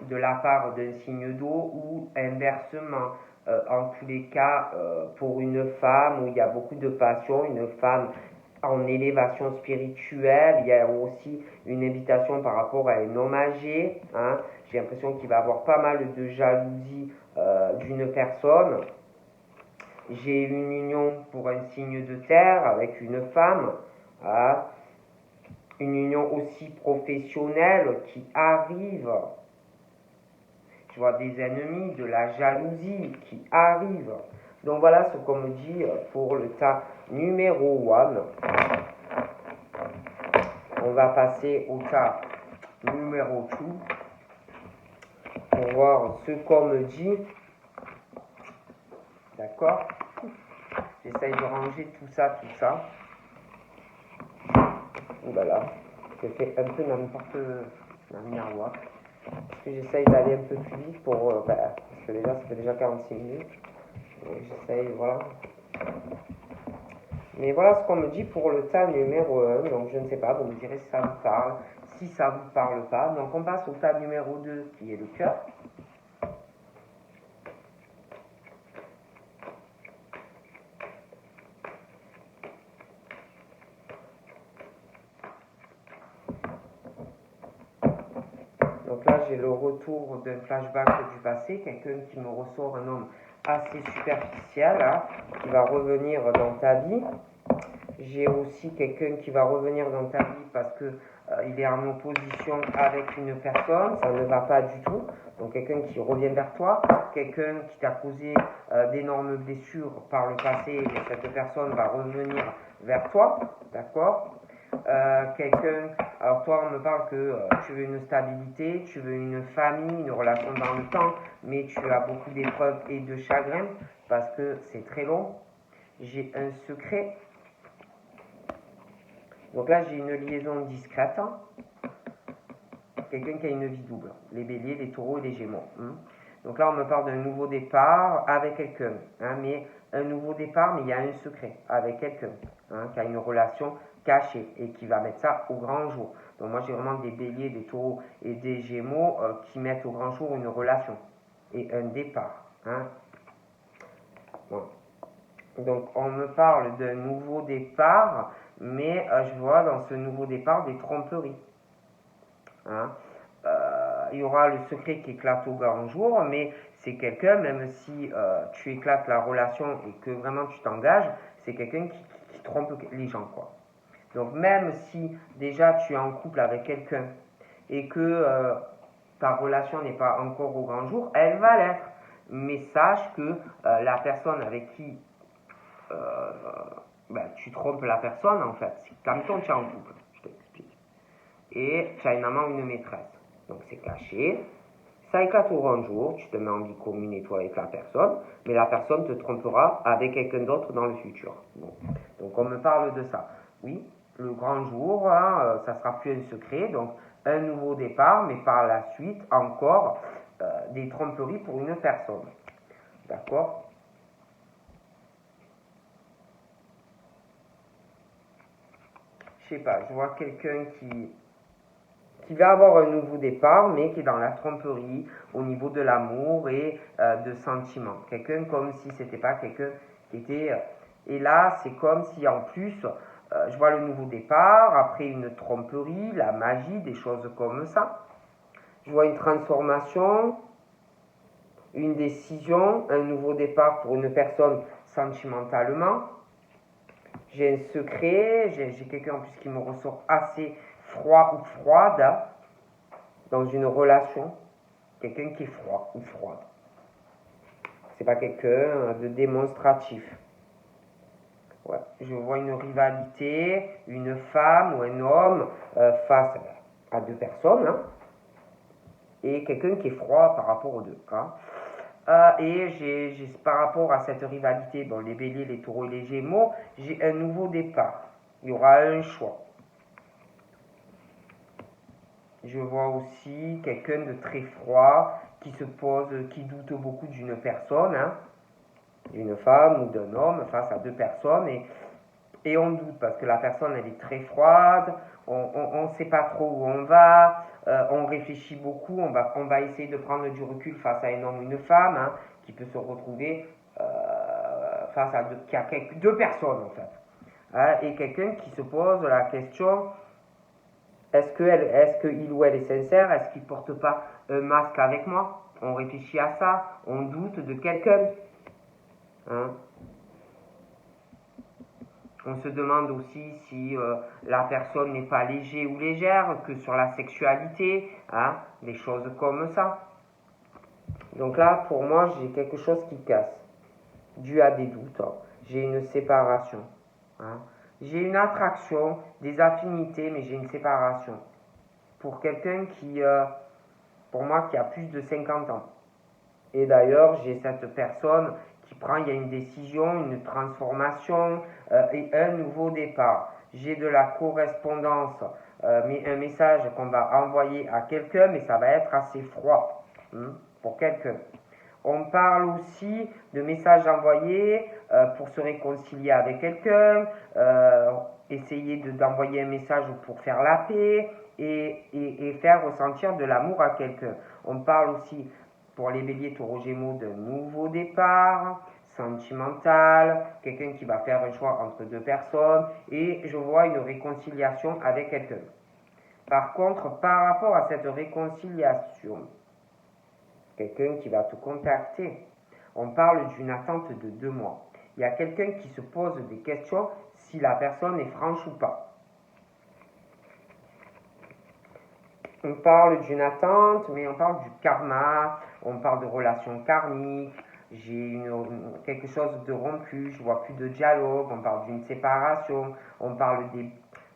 de la part d'un signe d'eau ou inversement. En tous les cas, pour une femme où il y a beaucoup de passion, une femme en élévation spirituelle, il y a aussi une invitation par rapport à un homme âgé. Hein. J'ai l'impression qu'il va avoir pas mal de jalousie d'une personne. J'ai une union pour un signe de terre avec une femme. Hein. Une union aussi professionnelle qui arrive. Je vois des ennemis, de la jalousie qui arrive. Donc voilà ce qu'on me dit pour le tas numéro 1. On va passer au tas numéro 2 pour voir ce qu'on me dit. D'accord? J'essaye de ranger tout ça. Ouh là là, je fais un peu n'importe quoi. Parce que j'essaye d'aller un peu plus vite pour... parce que déjà, ça fait déjà 46 minutes. Donc j'essaye, voilà. Mais voilà ce qu'on me dit pour le tas numéro 1. Donc je ne sais pas, vous me direz si ça vous parle. Si ça vous parle pas. Donc on passe au tas numéro 2 qui est le cœur. Donc là, j'ai le retour d'un flashback du passé, quelqu'un qui me ressort un homme assez superficiel, hein, qui va revenir dans ta vie. J'ai aussi quelqu'un qui va revenir dans ta vie parce que il est en opposition avec une personne, ça ne va pas du tout. Donc quelqu'un qui revient vers toi, quelqu'un qui t'a causé d'énormes blessures par le passé, et cette personne va revenir vers toi, d'accord? Quelqu'un, alors toi on me parle que tu veux une stabilité, tu veux une famille, une relation dans le temps, mais tu as beaucoup d'épreuves et de chagrins parce que c'est très long. J'ai un secret. Donc là j'ai une liaison discrète. Quelqu'un qui a une vie double, les béliers, les taureaux et les gémeaux. Donc là on me parle d'un nouveau départ avec quelqu'un, mais un nouveau départ, mais il y a un secret avec quelqu'un qui a une relation cachée et qui va mettre ça au grand jour. Donc moi j'ai vraiment des béliers, des taureaux et des gémeaux qui mettent au grand jour une relation et un départ. Bon. Donc on me parle d'un nouveau départ, mais je vois dans ce nouveau départ des tromperies. Il y aura le secret qui éclate au grand jour, mais c'est quelqu'un, même si tu éclates la relation et que vraiment tu t'engages, c'est quelqu'un qui trompe les gens, quoi. Donc même si déjà tu es en couple avec quelqu'un et que ta relation n'est pas encore au grand jour, elle va l'être. Mais sache que la personne avec qui tu trompes la personne, en fait, c'est comme quand tu es en couple, je t'explique. Et tu as une amant ou une maîtresse. Donc c'est caché, ça éclate au grand jour, tu te mets en vie commune et toi avec la personne, mais la personne te trompera avec quelqu'un d'autre dans le futur. Bon. Donc on me parle de ça. Oui, le grand jour, ça sera plus un secret, donc un nouveau départ, mais par la suite encore des tromperies pour une personne. D'accord? Je sais pas, je vois quelqu'un qui va avoir un nouveau départ, mais qui est dans la tromperie au niveau de l'amour et de sentiments. Quelqu'un comme si c'était pas quelqu'un qui était Et là, c'est comme si en plus, je vois le nouveau départ, après une tromperie, la magie, des choses comme ça. Je vois une transformation, une décision, un nouveau départ pour une personne sentimentalement. J'ai un secret, j'ai quelqu'un en plus qui me ressort assez froid ou froide dans une relation. Quelqu'un qui est froid ou froide. C'est pas quelqu'un de démonstratif. Ouais. Je vois une rivalité, une femme ou un homme face à deux personnes, hein, et quelqu'un qui est froid par rapport aux deux. Hein. Et par rapport à cette rivalité, bon, les béliers, les taureaux et les gémeaux, j'ai un nouveau départ. Il y aura un choix. Je vois aussi quelqu'un de très froid qui se pose, qui doute beaucoup d'une personne, hein, d'une femme ou d'un homme face à deux personnes, et on doute parce que la personne elle est très froide, on ne sait pas trop où on va, on réfléchit beaucoup, on va essayer de prendre du recul face à un homme ou une femme, hein, qui peut se retrouver face à deux personnes en fait. Hein, et quelqu'un qui se pose la question, est-ce qu'il ou elle est sincère, est-ce qu'il ne porte pas un masque avec moi? On réfléchit à ça, on doute de quelqu'un. Hein. On se demande aussi si la personne n'est pas léger ou légère, que sur la sexualité, hein, des choses comme ça. Donc là, pour moi, j'ai quelque chose qui casse, dû à des doutes. Hein. J'ai une séparation. Hein. J'ai une attraction, des affinités, mais j'ai une séparation. Pour quelqu'un qui, pour moi, qui a plus de 50 ans. Et d'ailleurs, j'ai cette personne qui prend, il y a une décision, une transformation et un nouveau départ. J'ai de la correspondance, mais un message qu'on va envoyer à quelqu'un, mais ça va être assez froid pour quelqu'un. On parle aussi de messages envoyés pour se réconcilier avec quelqu'un, essayer d'envoyer un message pour faire la paix et faire ressentir de l'amour à quelqu'un. On parle aussi pour les béliers, taureaux, gémeaux d'un nouveau départ, sentimental, quelqu'un qui va faire un choix entre deux personnes et je vois une réconciliation avec quelqu'un. Par contre, par rapport à cette réconciliation, quelqu'un qui va te contacter, on parle d'une attente de 2 mois. Il y a quelqu'un qui se pose des questions si la personne est franche ou pas. On parle d'une attente, mais on parle du karma, on parle de relations karmiques, j'ai quelque chose de rompu, je vois plus de dialogue, on parle d'une séparation, on parle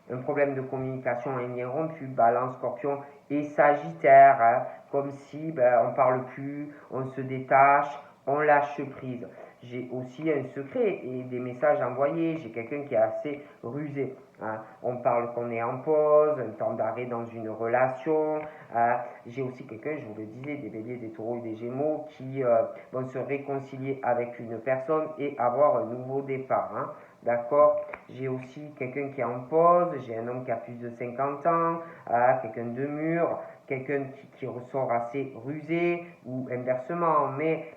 d'un problème de communication ininterrompu, balance, scorpion et sagittaire, hein, comme si on parle plus, on se détache, on lâche prise. J'ai aussi un secret et des messages envoyés, j'ai quelqu'un qui est assez rusé. Hein. On parle qu'on est en pause, un temps d'arrêt dans une relation. J'ai aussi quelqu'un, je vous le disais, des béliers, des taureaux et des gémeaux qui vont se réconcilier avec une personne et avoir un nouveau départ. Hein. D'accord. J'ai aussi quelqu'un qui est en pause, j'ai un homme qui a plus de 50 ans, quelqu'un de mûr, quelqu'un qui ressort assez rusé ou inversement, mais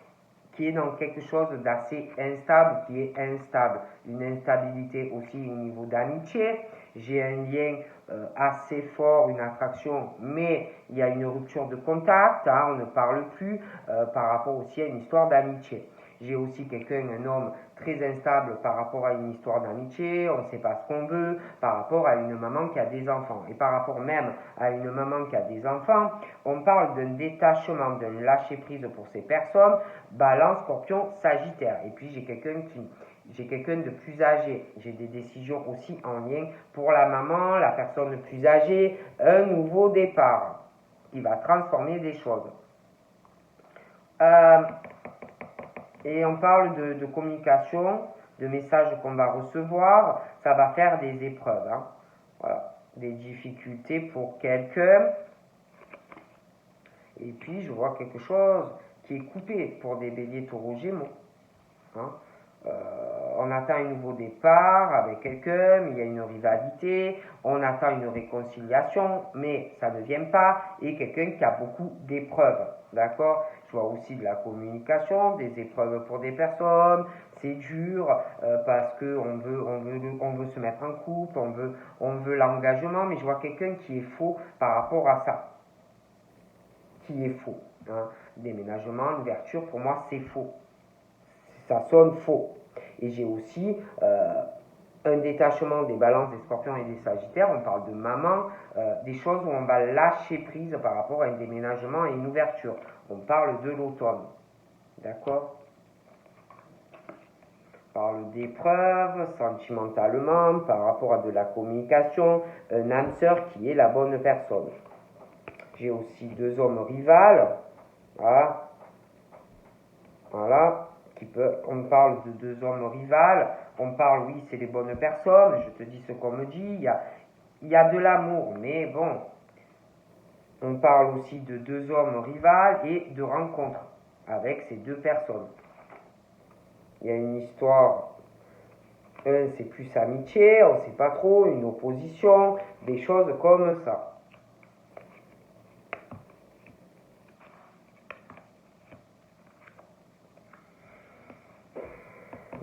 qui est dans quelque chose d'assez instable, qui est instable. Une instabilité aussi au niveau d'amitié. J'ai un lien assez fort, une attraction, mais il y a une rupture de contact, hein, on ne parle plus par rapport aussi à une histoire d'amitié. J'ai aussi quelqu'un, un homme très instable par rapport à une histoire d'amitié, on ne sait pas ce qu'on veut, par rapport à une maman qui a des enfants. Et par rapport même à une maman qui a des enfants, on parle d'un détachement, d'un lâcher-prise pour ces personnes, balance, scorpion, sagittaire. Et puis j'ai quelqu'un de plus âgé. J'ai des décisions aussi en lien pour la maman, la personne plus âgée, un nouveau départ qui va transformer des choses. Et on parle de communication, de messages qu'on va recevoir, ça va faire des épreuves. Hein. Voilà, des difficultés pour quelqu'un. Et puis je vois quelque chose qui est coupé pour des béliers, taureaux, gémeaux. Hein. On attend un nouveau départ avec quelqu'un, mais il y a une rivalité, on attend une réconciliation, mais ça ne vient pas, et quelqu'un qui a beaucoup d'épreuves, d'accord? Je vois aussi de la communication, des épreuves pour des personnes, c'est dur parce que on veut se mettre en couple, on veut l'engagement, mais je vois quelqu'un qui est faux par rapport à ça, qui est faux. Hein. Déménagement, l'ouverture, pour moi, c'est faux. Ça sonne faux. Et j'ai aussi un détachement des balances, des scorpions et des sagittaires. On parle de maman, des choses où on va lâcher prise par rapport à un déménagement et une ouverture. On parle de l'automne. D'accord? On parle d'épreuves, sentimentalement, par rapport à de la communication, un âme sœur qui est la bonne personne. J'ai aussi deux hommes rivales. Voilà. Voilà. On parle de deux hommes rivales. On parle, oui, c'est les bonnes personnes. Je te dis ce qu'on me dit. Il y a de l'amour, mais bon. On parle aussi de deux hommes rivales et de rencontres avec ces deux personnes. Il y a une histoire. Un, c'est plus amitié, on ne sait pas trop, une opposition, des choses comme ça.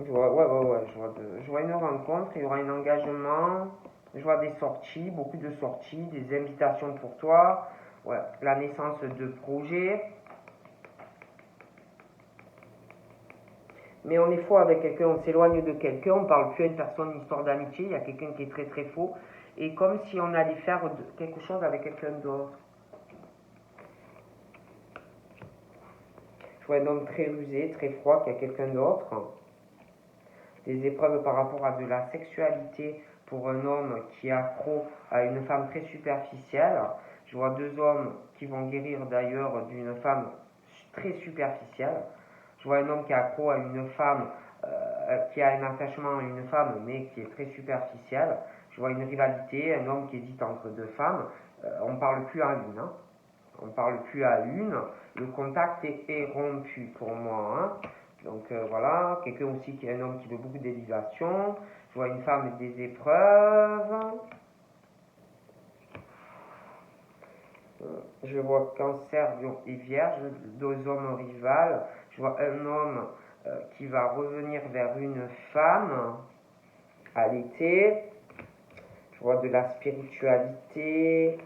Je vois une rencontre, il y aura un engagement, je vois des sorties, beaucoup de sorties, des invitations pour toi, ouais, la naissance de projets. Mais on est faux avec quelqu'un, on s'éloigne de quelqu'un, on parle plus à une personne, une histoire d'amitié, il y a quelqu'un qui est très très faux, et comme si on allait faire quelque chose avec quelqu'un d'autre. Je vois un homme très rusé, très froid, qui a quelqu'un d'autre. Des épreuves par rapport à de la sexualité pour un homme qui est accro à une femme très superficielle. Je vois deux hommes qui vont guérir d'ailleurs d'une femme très superficielle. Je vois un homme qui est accro à une femme, qui a un attachement à une femme, mais qui est très superficielle. Je vois une rivalité, un homme qui hésite entre deux femmes. On ne parle plus à une, hein. On ne parle plus à une. Le contact est rompu pour moi. Hein. Donc voilà, quelqu'un aussi qui est un homme qui veut beaucoup d'élévation. Je vois une femme et des épreuves. Je vois Cancer, Lion et Vierge, deux hommes rivales. Je vois un homme qui va revenir vers une femme à l'été. Je vois de la spiritualité.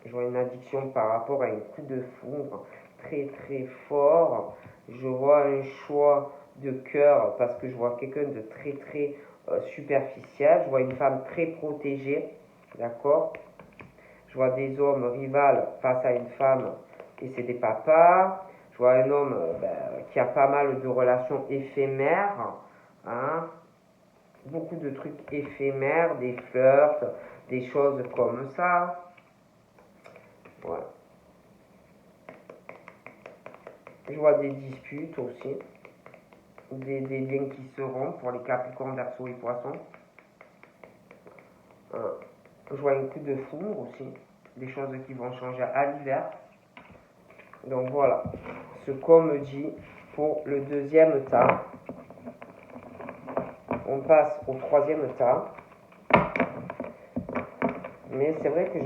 Je vois une addiction par rapport à un coup de foudre très très fort. Je vois un choix de cœur parce que je vois quelqu'un de très très superficiel. Je vois une femme très protégée. D'accord? Je vois des hommes rivales face à une femme et c'est des papas. Je vois un homme qui a pas mal de relations éphémères. Hein? Beaucoup de trucs éphémères, des flirts, des choses comme ça. Ouais. Je vois des disputes aussi. Des liens qui se rompent pour les Capricornes, Verseau et Poissons. Je vois un coup de foudre aussi. Des choses qui vont changer à l'hiver. Donc voilà ce qu'on me dit pour le deuxième tas. On passe au troisième tas. Mais c'est vrai que je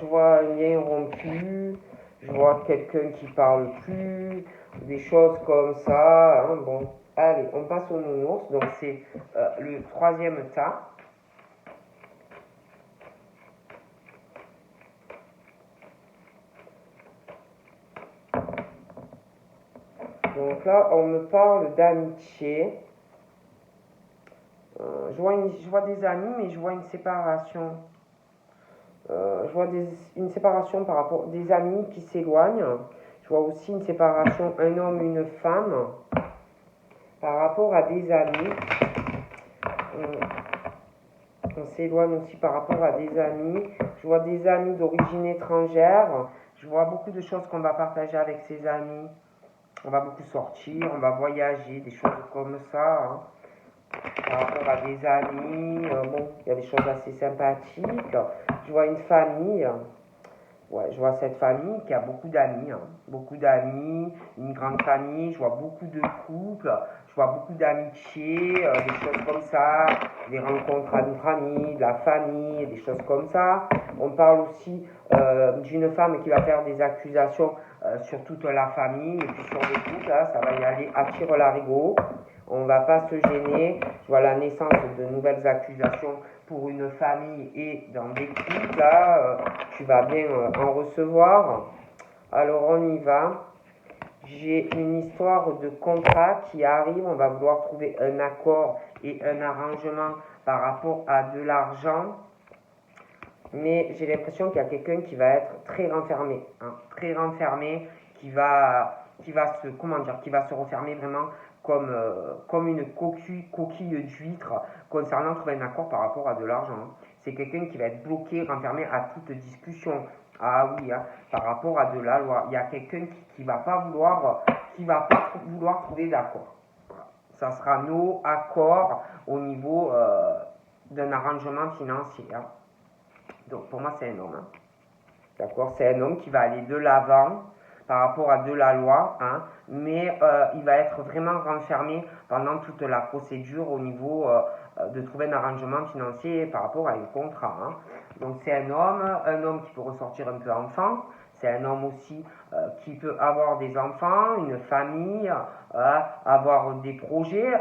vois un lien rompu, je vois quelqu'un qui parle plus, des choses comme ça. Hein, bon, allez, on passe au nounours. Donc c'est le troisième tas. Donc là, on me parle d'amitié. Je vois des amis, mais je vois une séparation. Je vois une séparation par rapport des amis qui s'éloignent. Je vois aussi une séparation, un homme, une femme, par rapport à des amis. On s'éloigne aussi par rapport à des amis. Je vois des amis d'origine étrangère. Je vois beaucoup de choses qu'on va partager avec ses amis. On va beaucoup sortir, on va voyager, des choses comme ça. Hein. Par rapport à des amis, bon, il y a des choses assez sympathiques. Je vois une famille. Ouais, je vois cette famille qui a beaucoup d'amis, hein. Beaucoup d'amis, une grande famille, je vois beaucoup de couples, je vois beaucoup d'amitié, des choses comme ça, des rencontres entre amis, de la famille, des choses comme ça. On parle aussi d'une femme qui va faire des accusations sur toute la famille, et puis sur le couple, là, ça va y aller à tire-larigot. On ne va pas se gêner. Je vois la naissance de nouvelles accusations pour une famille et dans des couples, là, tu vas bien en recevoir. Alors on y va. J'ai une histoire de contrat qui arrive, on va vouloir trouver un accord et un arrangement par rapport à de l'argent, mais j'ai l'impression qu'il y a quelqu'un qui va être très renfermé, hein, très renfermé, qui va se refermer vraiment comme une coquille d'huître concernant trouver un accord par rapport à de l'argent. C'est quelqu'un qui va être bloqué, renfermé à toute discussion. Ah oui, hein, par rapport à de la loi. Il y a quelqu'un qui va pas vouloir trouver d'accord. Ça sera nos accords au niveau d'un arrangement financier. Hein. Donc pour moi c'est un homme. Hein. D'accord, c'est un homme qui va aller de l'avant par rapport à de la loi, hein, mais il va être vraiment renfermé pendant toute la procédure au niveau de trouver un arrangement financier par rapport à un contrat. Hein. Donc c'est un homme qui peut ressortir un peu enfant, c'est un homme aussi qui peut avoir des enfants, une famille, avoir des projets,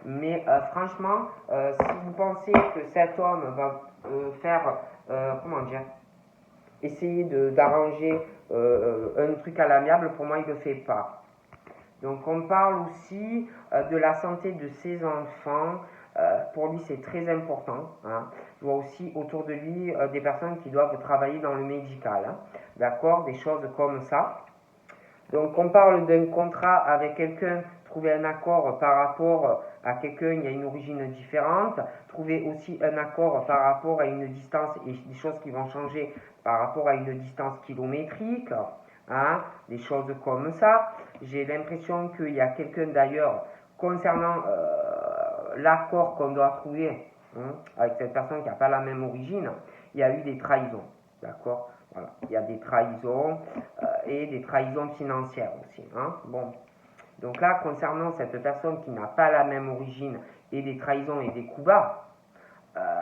mais franchement, si vous pensez que cet homme va faire, comment dire, essayer d'arranger un truc à l'amiable, pour moi, il ne le fait pas. Donc, on parle aussi de la santé de ses enfants. Pour lui, c'est très important. Hein. Je vois aussi autour de lui des personnes qui doivent travailler dans le médical. Hein. D'accord, des choses comme ça. Donc, on parle d'un contrat avec quelqu'un, trouver un accord par rapport à quelqu'un, il y a une origine différente, trouver aussi un accord par rapport à une distance et des choses qui vont changer par rapport à une distance kilométrique, hein, des choses comme ça. J'ai l'impression qu'il y a quelqu'un d'ailleurs, concernant l'accord qu'on doit trouver hein, avec cette personne qui n'a pas la même origine, il y a eu des trahisons, d'accord. Voilà. Il y a des trahisons et des trahisons financières aussi. Hein. Bon. Donc là, concernant cette personne qui n'a pas la même origine et des trahisons et des coups bas,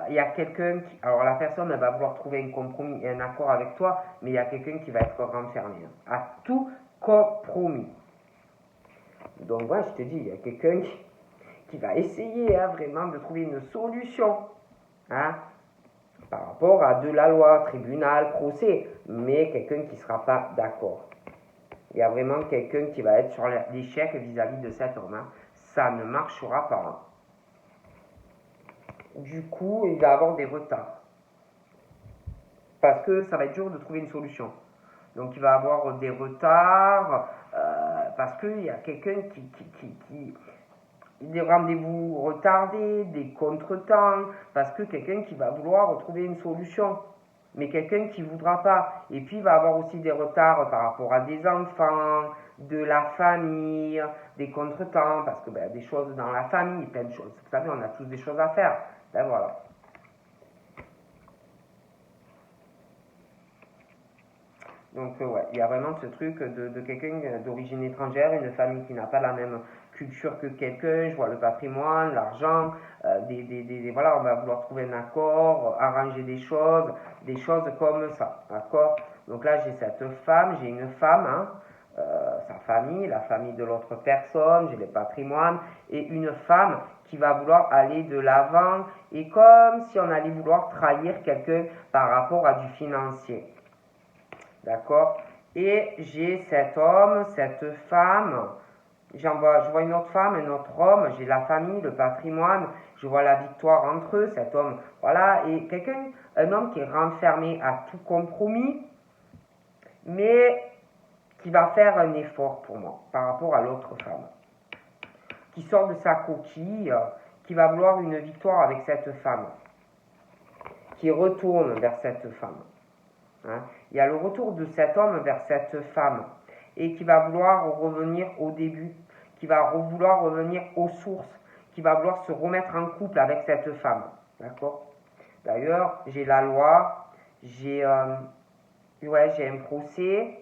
il y a quelqu'un qui... Alors la personne, elle va vouloir trouver un compromis et un accord avec toi, mais il y a quelqu'un qui va être renfermé hein, à tout compromis. Donc voilà, je te dis, il y a quelqu'un qui va essayer hein, vraiment de trouver une solution. Hein, par rapport à de la loi, tribunal, procès, mais quelqu'un qui ne sera pas d'accord. Il y a vraiment quelqu'un qui va être sur l'échec vis-à-vis de cet homme. Hein. Ça ne marchera pas. Hein. Du coup, il va avoir des retards. Parce que ça va être dur de trouver une solution. Donc il va avoir des retards parce qu'il y a quelqu'un qui des rendez-vous retardés, des contretemps, parce que quelqu'un qui va vouloir trouver une solution, mais quelqu'un qui ne voudra pas. Et puis il va avoir aussi des retards par rapport à des enfants, de la famille, des contretemps, parce que des choses dans la famille, plein de choses. Vous savez, on a tous des choses à faire. Ben voilà. Donc ouais, il y a vraiment ce truc de quelqu'un d'origine étrangère, une famille qui n'a pas la même culture que quelqu'un, je vois le patrimoine, l'argent, voilà, on va vouloir trouver un accord, arranger des choses comme ça, d'accord. Donc là j'ai cette femme, j'ai une femme, hein, sa famille, la famille de l'autre personne, j'ai le patrimoine, et une femme qui va vouloir aller de l'avant, et comme si on allait vouloir trahir quelqu'un par rapport à du financier. D'accord. Et j'ai cet homme, cette femme, je vois une autre femme, un autre homme, j'ai la famille, le patrimoine, je vois la victoire entre eux, cet homme, voilà, et un homme qui est renfermé à tout compromis, mais qui va faire un effort pour moi, par rapport à l'autre femme, qui sort de sa coquille, qui va vouloir une victoire avec cette femme, qui retourne vers cette femme. Hein. Il y a le retour de cet homme vers cette femme et qui va vouloir revenir au début, qui va vouloir revenir aux sources, qui va vouloir se remettre en couple avec cette femme. D'accord. D'ailleurs, j'ai la loi, j'ai un procès,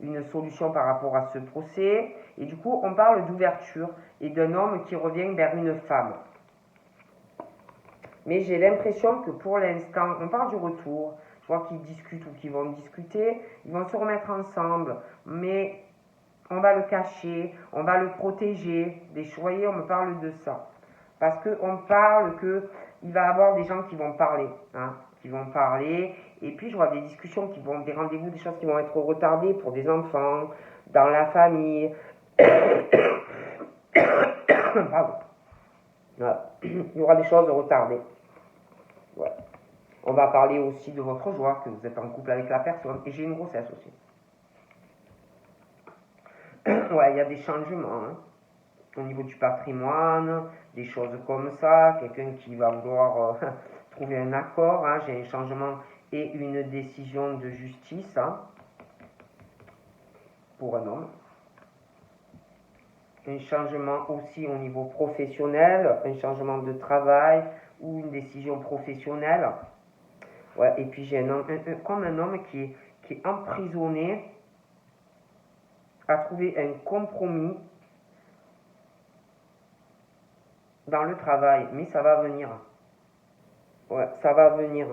une solution par rapport à ce procès, Et du coup, on parle d'ouverture et d'un homme qui revient vers une femme. Mais j'ai l'impression que pour l'instant, on parle du retour. Je vois qu'ils discutent ou qu'ils vont discuter. Ils vont se remettre ensemble. Mais on va le cacher, on va le protéger. Vous voyez, on me parle de ça. Parce qu'on parle qu'il va y avoir des gens qui vont parler. Qui vont parler. Et puis, je vois des discussions qui vont, des rendez-vous, des choses qui vont être retardées pour des enfants, dans la famille. Pardon. Voilà. Il y aura des choses retardées. Ouais. On va parler aussi de votre joie, que vous êtes en couple avec la personne. Et j'ai une grossesse aussi. Ouais, il y a des changements au niveau du patrimoine, des choses comme ça. Quelqu'un qui va vouloir trouver un accord. J'ai un changement et une décision de justice pour un homme. Un changement aussi au niveau professionnel, un changement de travail ou une décision professionnelle. Ouais, et puis j'ai comme un homme qui est emprisonné à trouver un compromis dans le travail, mais ça va venir. Ouais, ça va venir.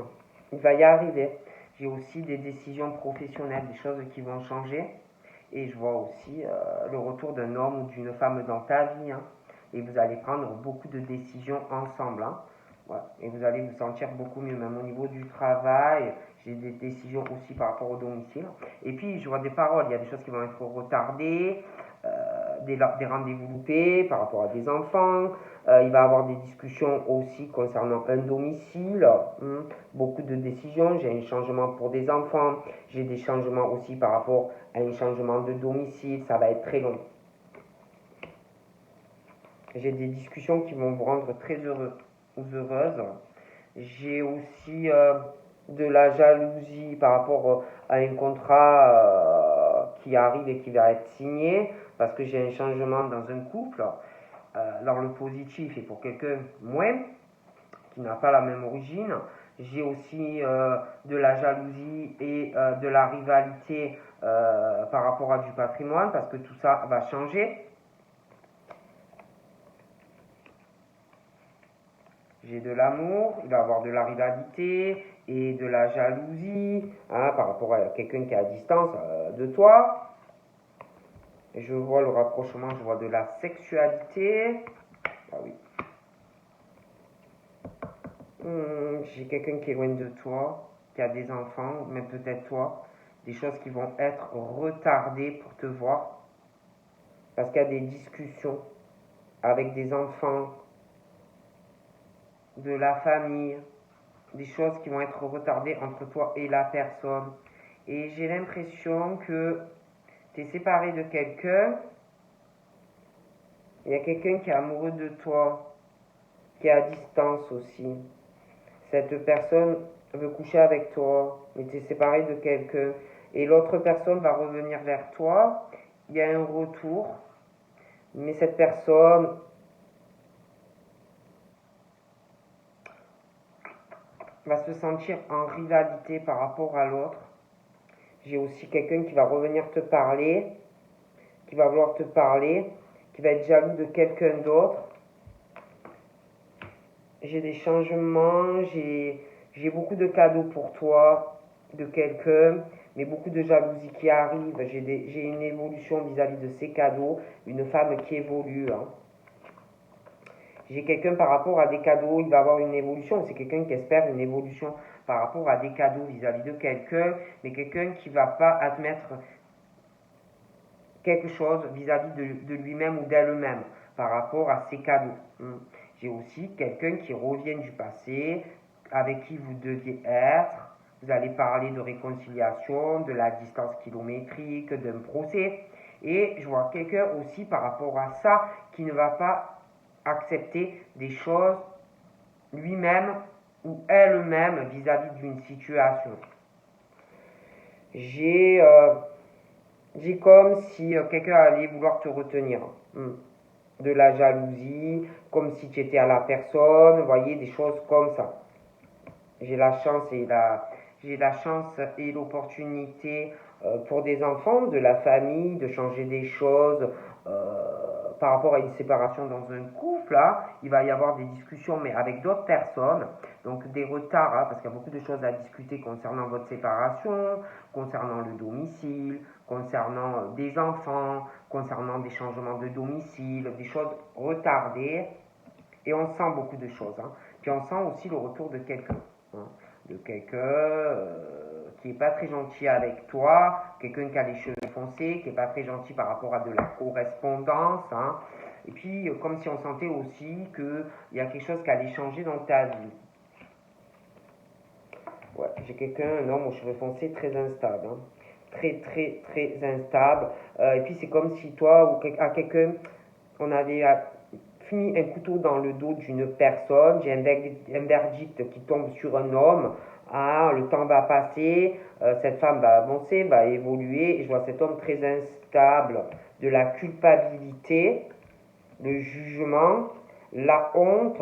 Il va y arriver. J'ai aussi des décisions professionnelles, des choses qui vont changer. Et je vois aussi le retour d'un homme ou d'une femme dans ta vie. Et vous allez prendre beaucoup de décisions ensemble. Ouais. Et vous allez vous sentir beaucoup mieux, même au niveau du travail. J'ai des décisions aussi par rapport au domicile. Et puis, je vois des paroles. Il y a des choses qui vont être retardées, des rendez-vous loupés par rapport à des enfants. Il va y avoir des discussions aussi concernant un domicile. Beaucoup de décisions. J'ai un changement pour des enfants. J'ai des changements aussi par rapport à un changement de domicile. Ça va être très long. J'ai des discussions qui vont vous rendre très heureux ou heureuse. J'ai aussi de la jalousie par rapport à un contrat qui arrive et qui va être signé, parce que j'ai un changement dans un couple. Dans le positif et pour quelqu'un moins, qui n'a pas la même origine. J'ai aussi de la jalousie et de la rivalité par rapport à du patrimoine, parce que tout ça va changer. J'ai de l'amour, il va y avoir de la rivalité et de la jalousie par rapport à quelqu'un qui est à distance de toi. Et je vois le rapprochement, je vois de la sexualité. Ah oui. J'ai quelqu'un qui est loin de toi, qui a des enfants, même peut-être toi. Des choses qui vont être retardées pour te voir. Parce qu'il y a des discussions avec des enfants, de la famille, des choses qui vont être retardées entre toi et la personne. Et j'ai l'impression que tu es séparé de quelqu'un. Il y a quelqu'un qui est amoureux de toi, qui est à distance aussi. Cette personne veut coucher avec toi, mais tu es séparé de quelqu'un. Et l'autre personne va revenir vers toi. Il y a un retour, mais cette personne va se sentir en rivalité par rapport à l'autre. J'ai aussi quelqu'un qui va revenir te parler, qui va vouloir te parler, qui va être jaloux de quelqu'un d'autre. J'ai des changements, j'ai beaucoup de cadeaux pour toi, de quelqu'un, mais beaucoup de jalousie qui arrive. J'ai une évolution vis-à-vis de ces cadeaux, une femme qui évolue. J'ai quelqu'un par rapport à des cadeaux, il va avoir une évolution. C'est quelqu'un qui espère une évolution par rapport à des cadeaux vis-à-vis de quelqu'un, mais quelqu'un qui ne va pas admettre quelque chose vis-à-vis de lui-même ou d'elle-même par rapport à ses cadeaux. J'ai aussi quelqu'un qui revient du passé, avec qui vous deviez être. Vous allez parler de réconciliation, de la distance kilométrique, d'un procès. Et je vois quelqu'un aussi par rapport à ça qui ne va pas accepter des choses lui-même ou elle-même vis-à-vis d'une situation. J'ai comme si quelqu'un allait vouloir te retenir. De la jalousie, comme si tu étais à la personne, vous voyez, des choses comme ça. J'ai la chance et l'opportunité pour des enfants, de la famille, de changer des choses par rapport à une séparation dans un couple, là, il va y avoir des discussions, mais avec d'autres personnes, donc des retards, hein, parce qu'il y a beaucoup de choses à discuter concernant votre séparation, concernant le domicile, concernant des enfants, concernant des changements de domicile, des choses retardées, et on sent beaucoup de choses. Hein. Puis on sent aussi le retour de quelqu'un. Hein. De quelqu'un qui n'est pas très gentil avec toi, quelqu'un qui a les cheveux foncés, qui n'est pas très gentil par rapport à de la correspondance. Hein. Et puis, comme si on sentait aussi qu'il y a quelque chose qui allait changer dans ta vie. Ouais, j'ai quelqu'un, un homme aux cheveux foncés, très instable. Hein. Très, très, très instable. Et puis, c'est comme si toi ou à quelqu'un, on avait mis un couteau dans le dos d'une personne, j'ai un verdict qui tombe sur un homme, ah, le temps va passer, cette femme va avancer, va évoluer, et je vois cet homme très instable, de la culpabilité, le jugement, la honte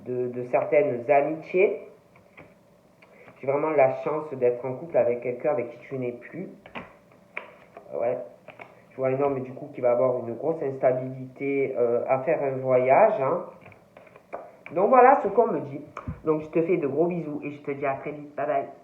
de certaines amitiés. J'ai vraiment la chance d'être en couple avec quelqu'un avec qui tu n'es plus. Ouais. Je vois un homme du coup qui va avoir une grosse instabilité à faire un voyage. Hein. Donc voilà ce qu'on me dit. Donc je te fais de gros bisous et je te dis à très vite. Bye bye.